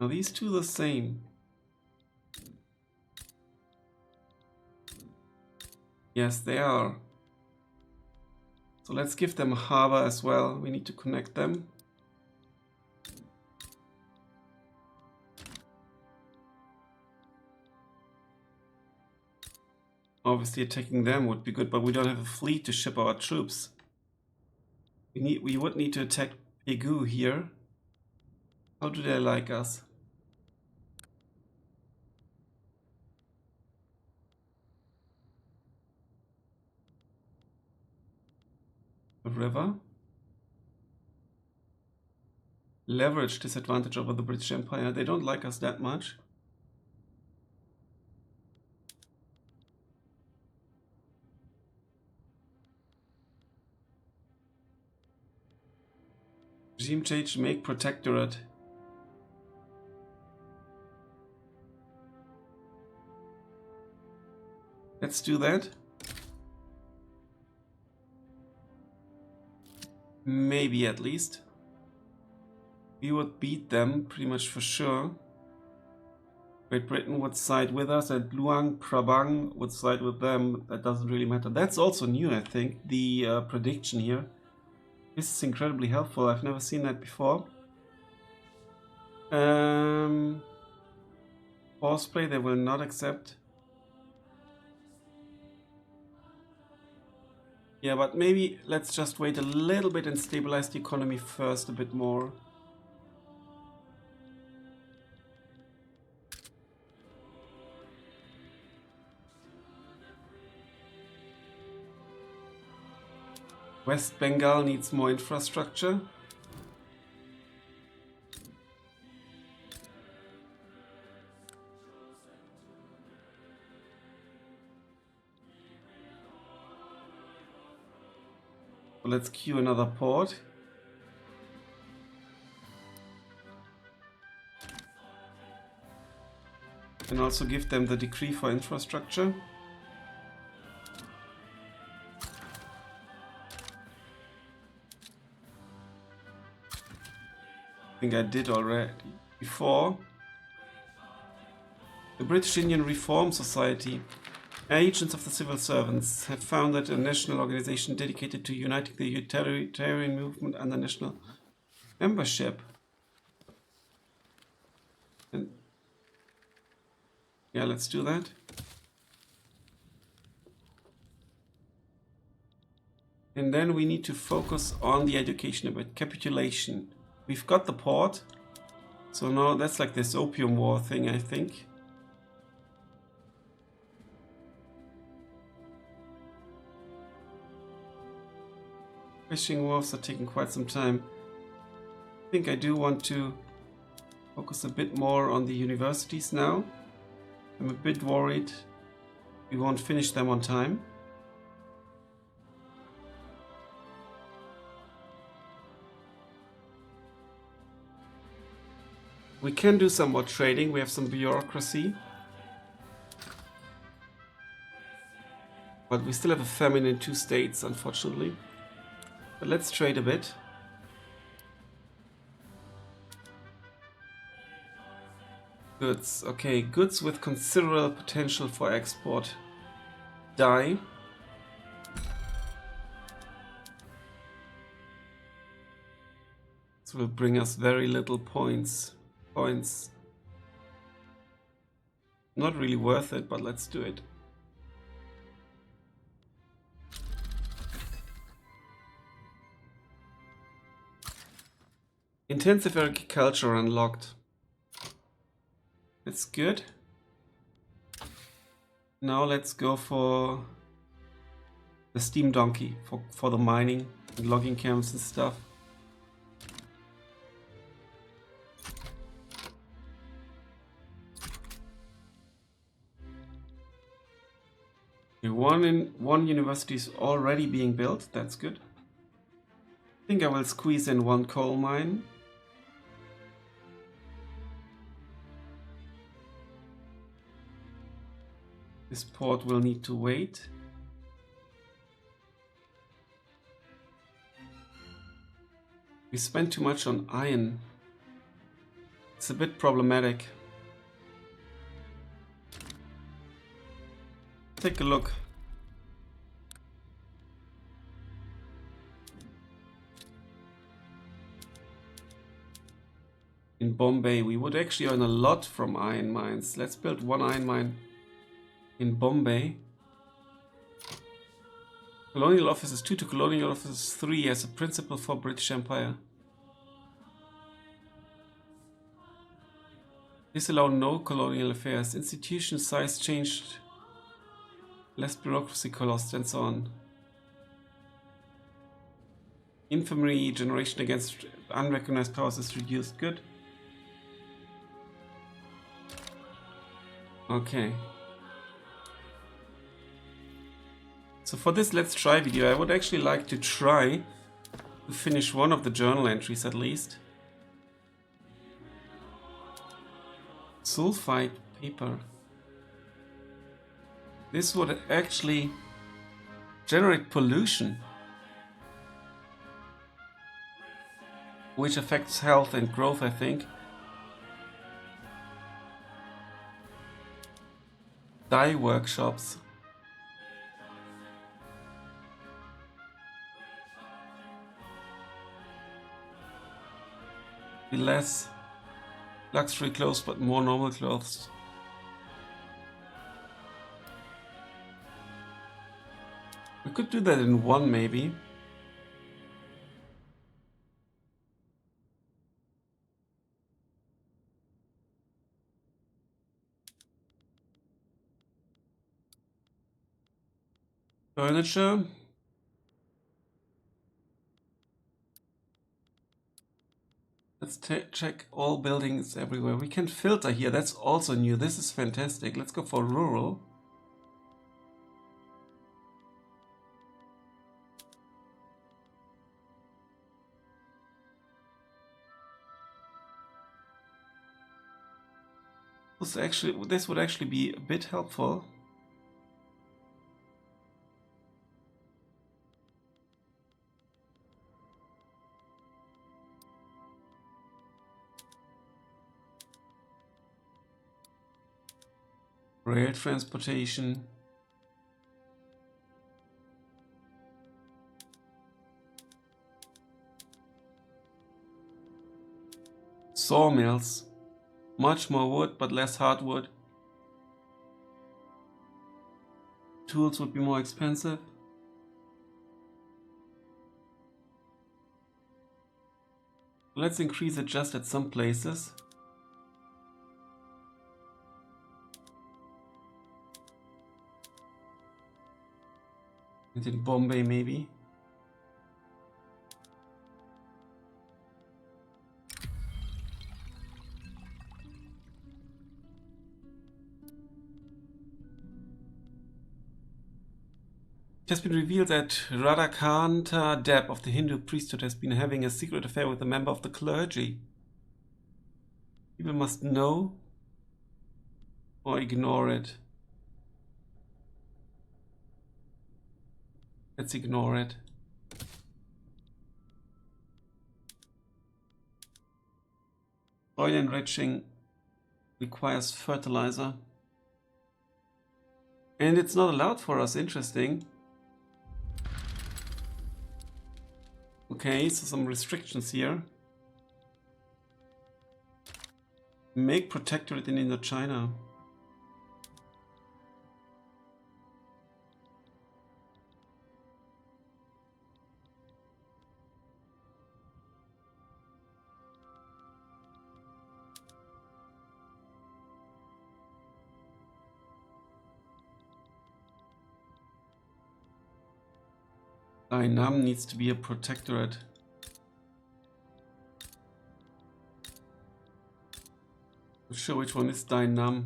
Are these two the same? Yes, they are. So let's give them a harbor as well. We need to connect them. Obviously attacking them would be good, but we don't have a fleet to ship our troops. We would need to attack Pegu here. How do they like us? A river. Leverage disadvantage over the British Empire. They don't like us that much. Regime change, make protectorate. Let's do that. Maybe at least. We would beat them pretty much for sure. Great Britain would side with us and Luang Prabang would side with them. That doesn't really matter. That's also new, I think, the prediction here. This is incredibly helpful. I've never seen that before. Horseplay they will not accept. Yeah, but maybe let's just wait a little bit and stabilize the economy first a bit more. West Bengal needs more infrastructure. So let's queue another port. And also give them the decree for infrastructure. I think I did already before. The British Indian Reform Society, agents of the civil servants, have founded a national organization dedicated to uniting the utilitarian movement under national membership. And yeah, let's do that. And then we need to focus on the education a bit. Capitulation. We've got the port. So now that's like this opium war thing, I think. Fishing wharves are taking quite some time. I think I do want to focus a bit more on the universities now. I'm a bit worried we won't finish them on time. We can do some more trading. We have some bureaucracy. But we still have a famine in 2 states, unfortunately. But let's trade a bit. Goods. Okay, goods with considerable potential for export. Die. This will bring us very little points. Not really worth it, but let's do it. Intensive agriculture unlocked. That's good. Now let's go for the steam donkey for the mining and logging camps and stuff. Okay, one university is already being built. That's good. I think I will squeeze in one coal mine. This port will need to wait. We spent too much on iron. It's a bit problematic. Take a look. In Bombay, we would actually earn a lot from iron mines. Let's build one iron mine in Bombay. Colonial offices 2 to colonial offices 3 as a principle for British Empire. Disallow no colonial affairs. Institution size changed. Less bureaucracy cost and so on. Infirmary generation against unrecognized powers is reduced. Good. Okay. So for this Let's Try video, I would actually like to try to finish one of the journal entries at least. Sulfide paper. This would actually generate pollution, which affects health and growth, I think. Dye workshops. Be less luxury clothes, but more normal clothes. We could do that in one, maybe. Furniture. Let's check all buildings everywhere. We can filter here. That's also new. This is fantastic. Let's go for rural. This would actually be a bit helpful. Rail transportation. Sawmills. Much more wood, but less hardwood. Tools would be more expensive. Let's increase it just at some places. And in Bombay, maybe. It has been revealed that Radhakanta Deb of the Hindu priesthood has been having a secret affair with a member of the clergy. People must know or ignore it. Let's ignore it. Soil enriching requires fertilizer. And it's not allowed for us, interesting. Okay, so some restrictions here. Make protectorate in Indochina. Dainam needs to be a protectorate. Not sure which one is Dainam.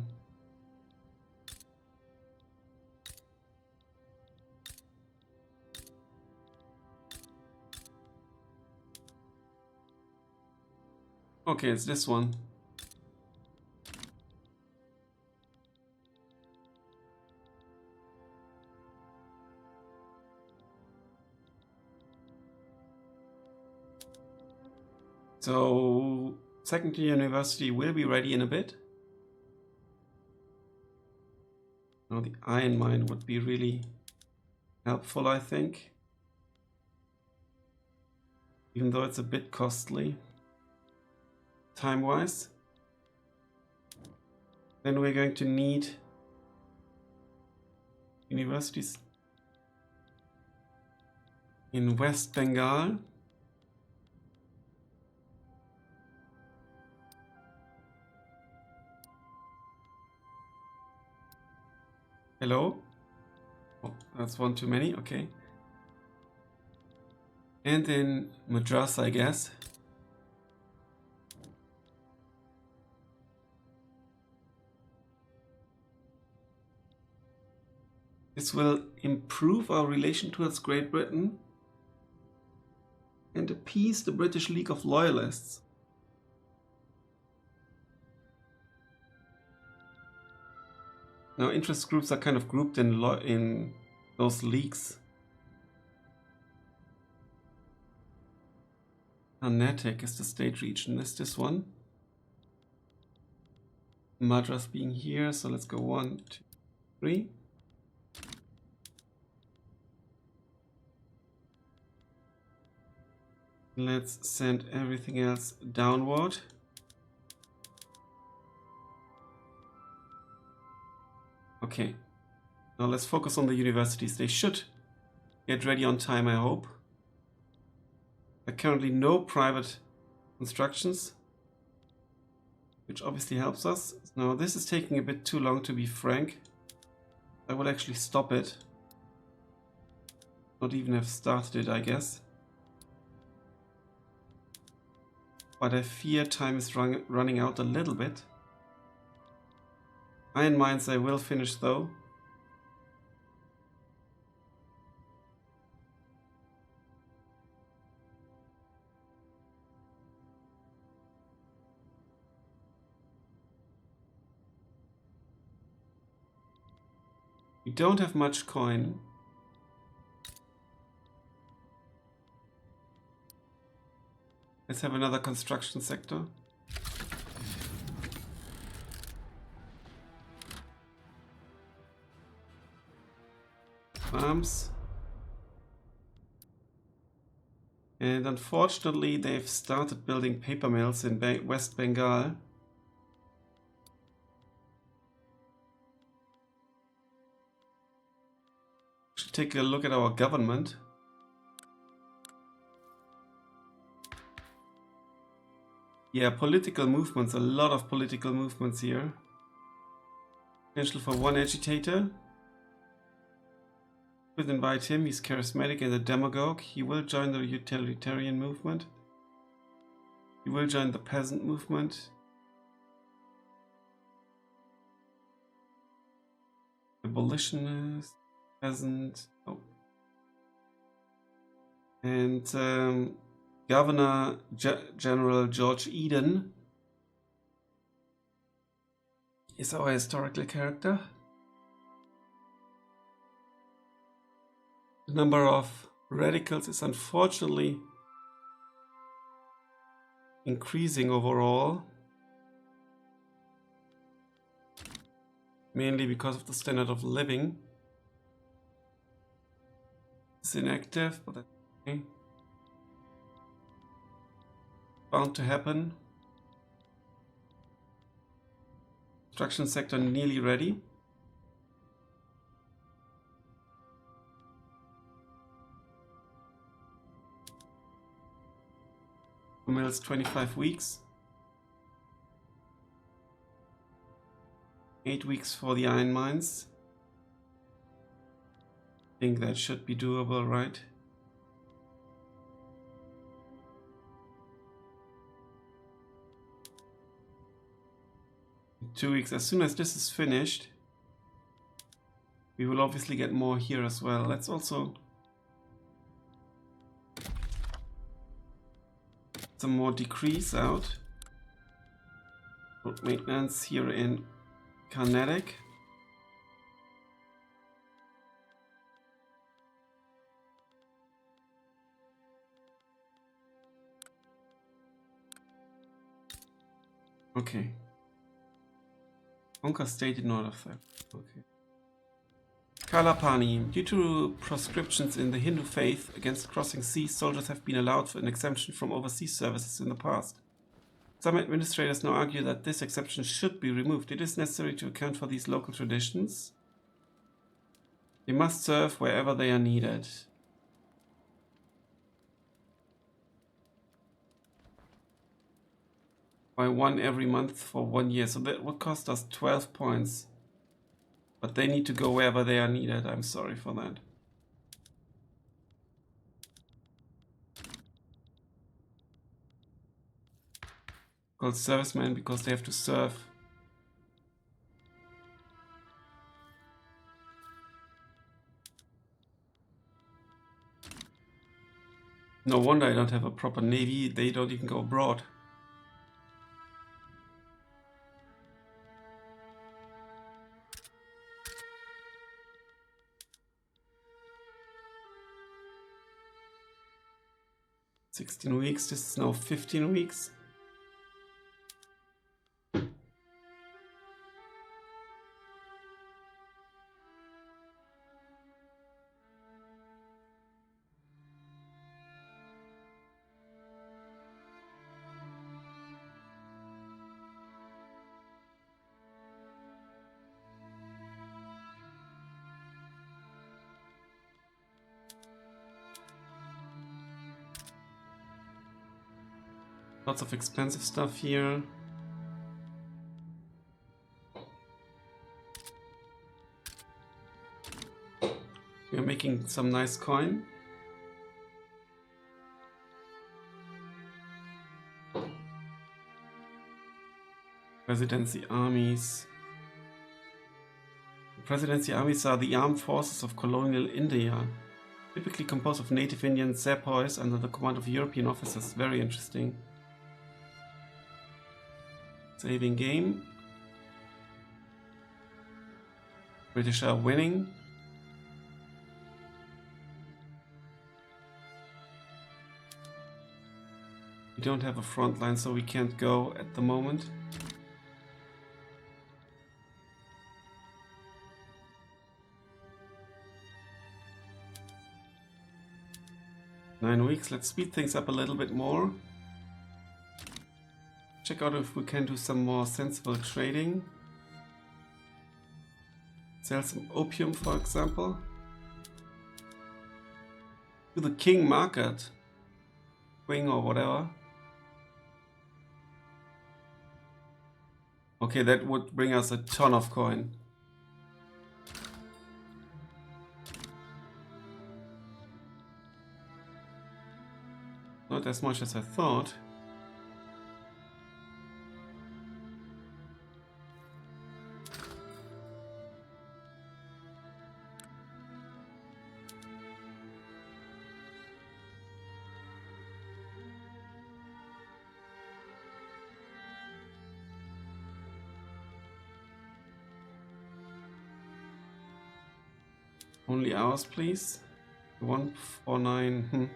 Okay, it's this one. So, second year university will be ready in a bit. Now the iron mine would be really helpful, I think. Even though it's a bit costly, time-wise. Then we're going to need universities in West Bengal. Hello? Oh, that's one too many, okay. And in Madras, I guess. This will improve our relation towards Great Britain and appease the British League of Loyalists. Now, interest groups are kind of grouped in those leagues. Carnatic is the state region. Is this one? Madras being here, so let's go 1, 2, 3. Let's send everything else downward. Okay, now let's focus on the universities. They should get ready on time, I hope. There are currently no private constructions, which obviously helps us. Now this is taking a bit too long, to be frank. I will actually stop it. Not even have started it, I guess. But I fear time is running out a little bit. Iron mines I will finish though. We don't have much coin. Let's have another construction sector. Farms. And unfortunately, they've started building paper mills in West Bengal. Should take a look at our government. Yeah, political movements, a lot of political movements here. Potential for one agitator. We'll invite him, he's charismatic and a demagogue. He will join the utilitarian movement. He will join the peasant movement. Abolitionist, peasant, oh. And Governor General George Eden is our historical character. The number of radicals is unfortunately increasing overall, mainly because of the standard of living. It's inactive, but that's okay. Bound to happen. Construction sector nearly ready. Mills 25 weeks. 8 weeks for the iron mines. I think that should be doable, right? In 2 weeks, as soon as this is finished, we will obviously get more here as well. Let's also some more decrease out. Road maintenance here in Kinetic. Okay. Conquer state in north of that. Okay. Kalapani. Due to proscriptions in the Hindu faith against crossing seas, soldiers have been allowed for an exemption from overseas services in the past. Some administrators now argue that this exception should be removed. It is necessary to account for these local traditions. They must serve wherever they are needed. By 1 every month for 1 year. So that would cost us 12 points. But they need to go wherever they are needed. I'm sorry for that. Called servicemen because they have to serve. No wonder I don't have a proper navy. They don't even go abroad. "16 weeks, this is now 15 weeks. Lots of expensive stuff here. We're making some nice coin. Presidency armies. The presidency armies are the armed forces of colonial India, typically composed of native Indian sepoys under the command of European officers. Very interesting. Saving game. British are winning. We don't have a front line, so we can't go at the moment. "9 weeks. Let's speed things up a little bit more. Check out if we can do some more sensible trading. Sell some opium, for example. To the king market. Wing or whatever. Okay, that would bring us a ton of coin. Not as much as I thought. Only ours, please. 149.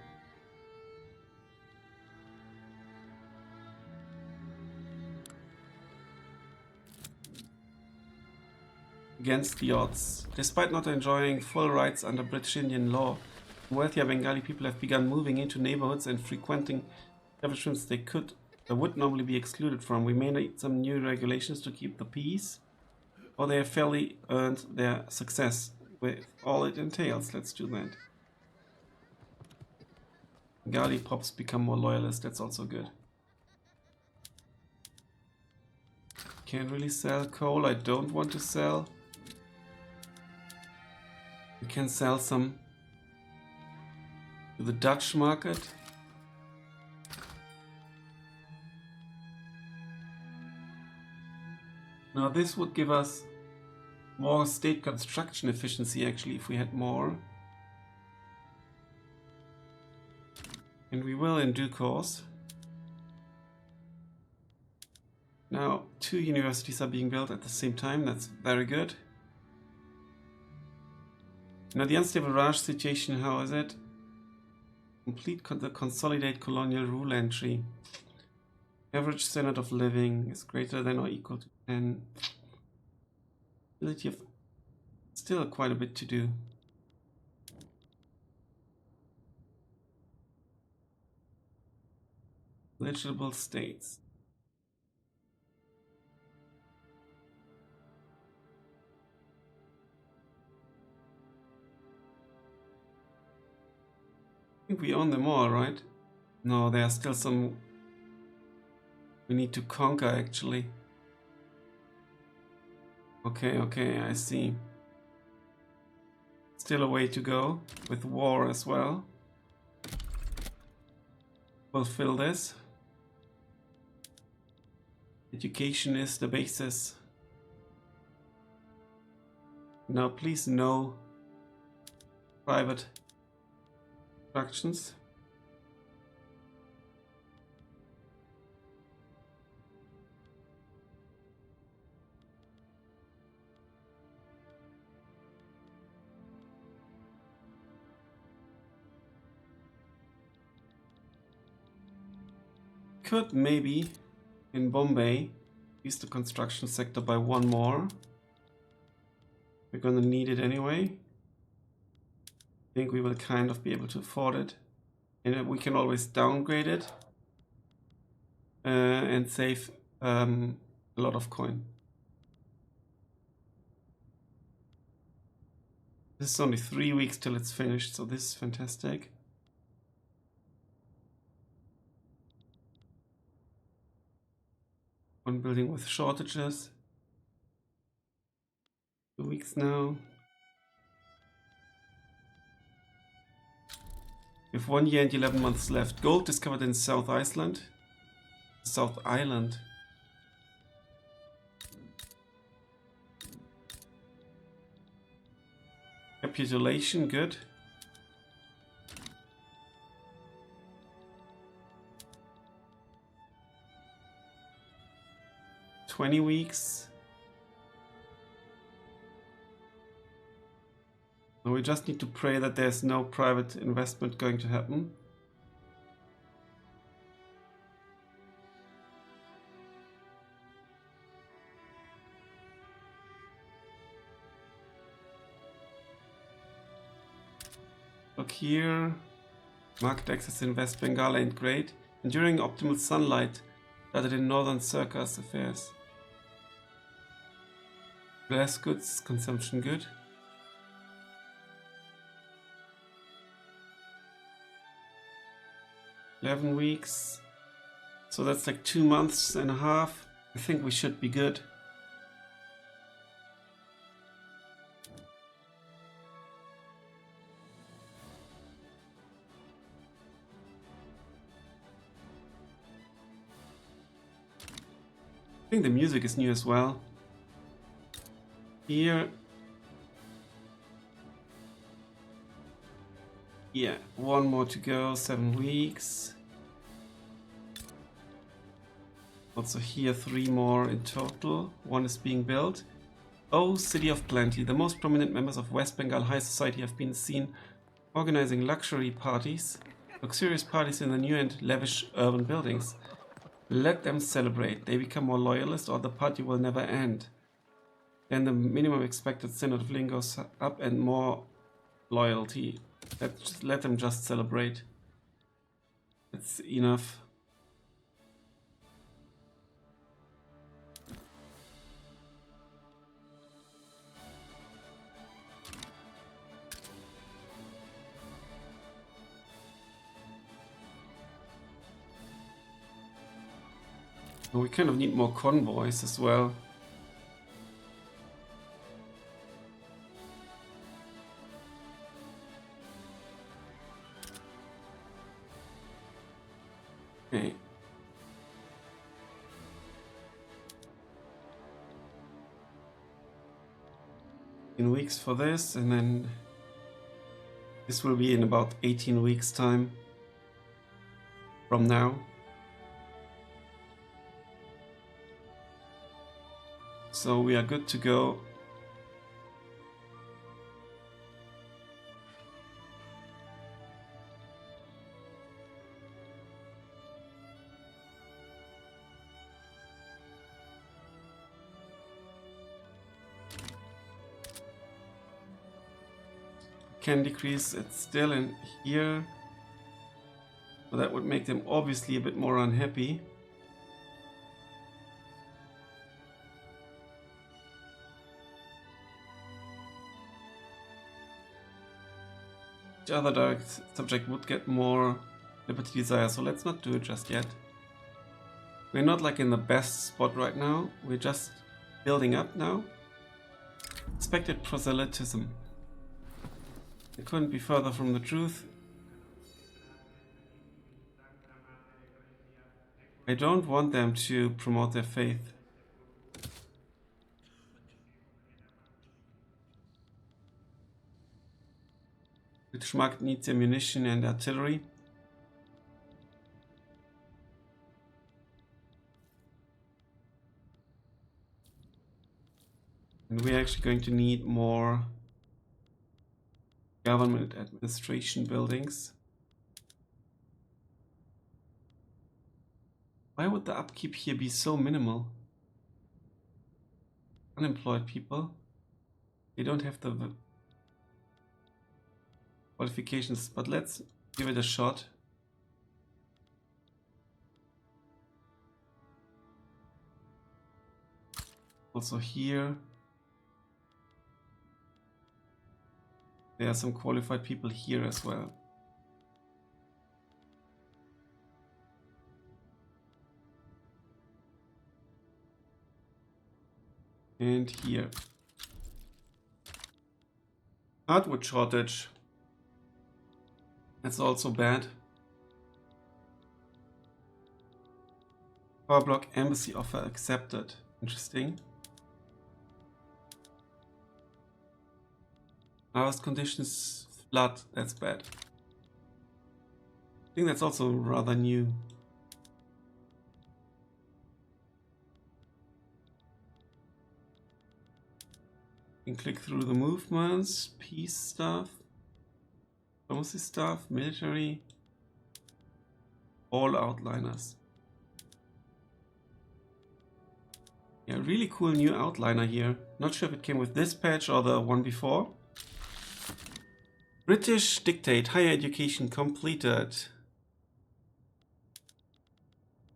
Against the odds. Despite not enjoying full rights under British Indian law, wealthier Bengali people have begun moving into neighborhoods and frequenting establishments they would normally be excluded from. We may need some new regulations to keep the peace, or they have fairly earned their success with all it entails. Let's do that. Bengali pops become more loyalist. That's also good. Can't really sell coal. I don't want to sell. We can sell some to the Dutch market. Now this would give us more state construction efficiency actually if we had more. And we will in due course. Now 2 universities are being built at the same time. That's very good. Now the unstable Raj situation, how is it? Complete the consolidate colonial rule entry. Average standard of living is greater than or equal to 10. Ability of still quite a bit to do. Eligible states. I think we own them all, right? No, there are still some we need to conquer actually. Okay, I see. Still a way to go with war as well. Fulfill this. Education is the basis. Now please no private instructions. Could maybe in Bombay use the construction sector by 1 more. We're gonna need it anyway. I think we will kind of be able to afford it, and we can always downgrade it and save a lot of coin. This is only 3 weeks till it's finished, so this is fantastic. One building with shortages. 2 weeks now. We have 1 year and 11 months left. Gold discovered in South Iceland. South Island. Capitulation, good. $20 weeks. And we just need to pray that there's no private investment going to happen. Look here. Market access in West Bengal ain't great. Enduring optimal sunlight started in northern circus affairs. Glass goods, consumption good. $11 weeks. So that's like 2 months and a half. I think we should be good. I think the music is new as well. Here. Yeah, 1 more to go, 7 weeks. Also here 3 more in total. 1 is being built. Oh, City of Plenty. The most prominent members of West Bengal high society have been seen organizing luxurious parties in the new and lavish urban buildings. Let them celebrate. They become more loyalist or the party will never end. Then the minimum expected standard of living goes up and more loyalty. Let them just celebrate. That's enough. We kind of need more convoys as well. Okay. In weeks for this, and then this will be in about 18 weeks time from now. So we are good to go. Can decrease it still in here. So that would make them obviously a bit more unhappy. The other direct subject would get more liberty desire, so let's not do it just yet. We're not like in the best spot right now, we're just building up now. Expected proselytism. It couldn't be further from the truth. I don't want them to promote their faith. British market needs ammunition and artillery. And we're actually going to need more government administration buildings. Why would the upkeep here be so minimal? Unemployed people. They don't have the qualifications, but let's give it a shot. Also here. There are some qualified people here as well. And here. Hardwood shortage. That's also bad. Power block embassy offer accepted. Interesting. Harvest conditions, flood, that's bad. I think that's also rather new. You can click through the movements, peace stuff, diplomacy stuff, military, all outliners. Yeah, really cool new outliner here. Not sure if it came with this patch or the one before. British dictate, higher education completed.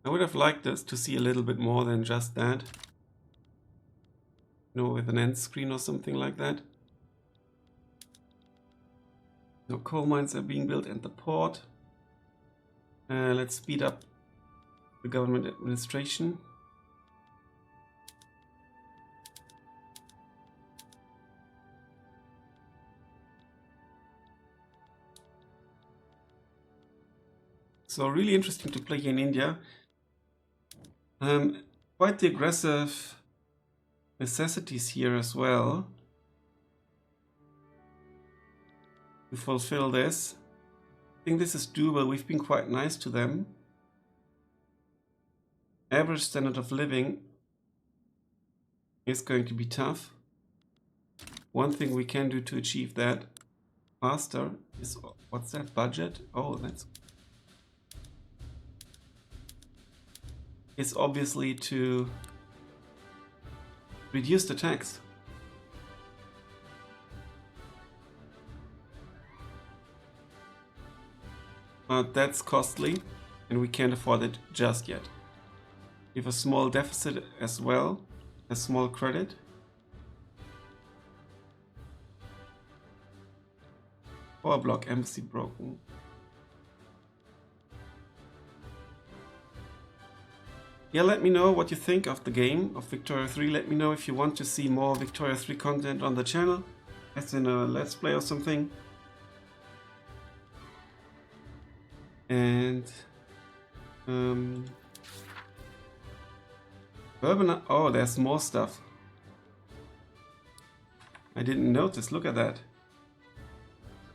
I would have liked this to see a little bit more than just that. You know, with an end screen or something like that. No coal mines are being built and the port. Let's speed up the government administration. So really interesting to play here in India. Quite the aggressive necessities here as well to fulfill this. I think this is doable. We've been quite nice to them. Average standard of living is going to be tough. One thing we can do to achieve that faster is, what's that, budget? Oh, that's... is obviously to reduce the tax. But that's costly and we can't afford it just yet. We have a small deficit as well, a small credit. Power block embassy broken. Yeah, let me know what you think of the game, of Victoria 3. Let me know if you want to see more Victoria 3 content on the channel, as in a Let's Play or something. And... urban... oh, there's more stuff. I didn't notice, look at that.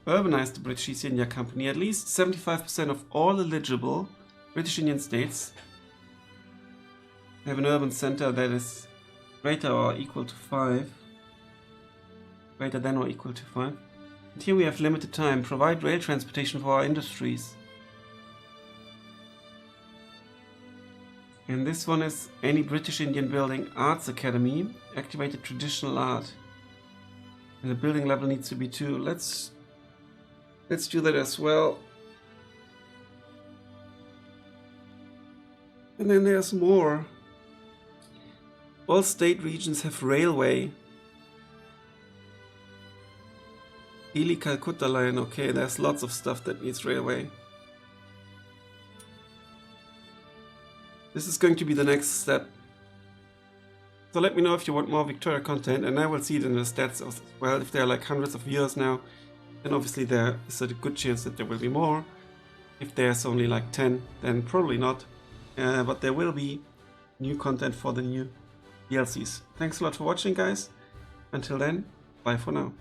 Urbanize the British East India Company. At least 75% of all eligible British Indian states have an urban center that is greater or equal to 5. Greater than or equal to 5. And here we have limited time. Provide rail transportation for our industries. And this one is any British Indian building arts academy. Activated traditional art. And the building level needs to be 2. Let's do that as well. And then there's more. All state regions have railway. Delhi-Calcutta line. Okay, there's lots of stuff that needs railway. This is going to be the next step. So let me know if you want more Victoria content, and I will see it in the stats as well. If there are like hundreds of viewers now, then obviously there is a good chance that there will be more. If there's only like 10, then probably not. But there will be new content for the new DLCs. Thanks a lot for watching, guys. Until then, bye for now.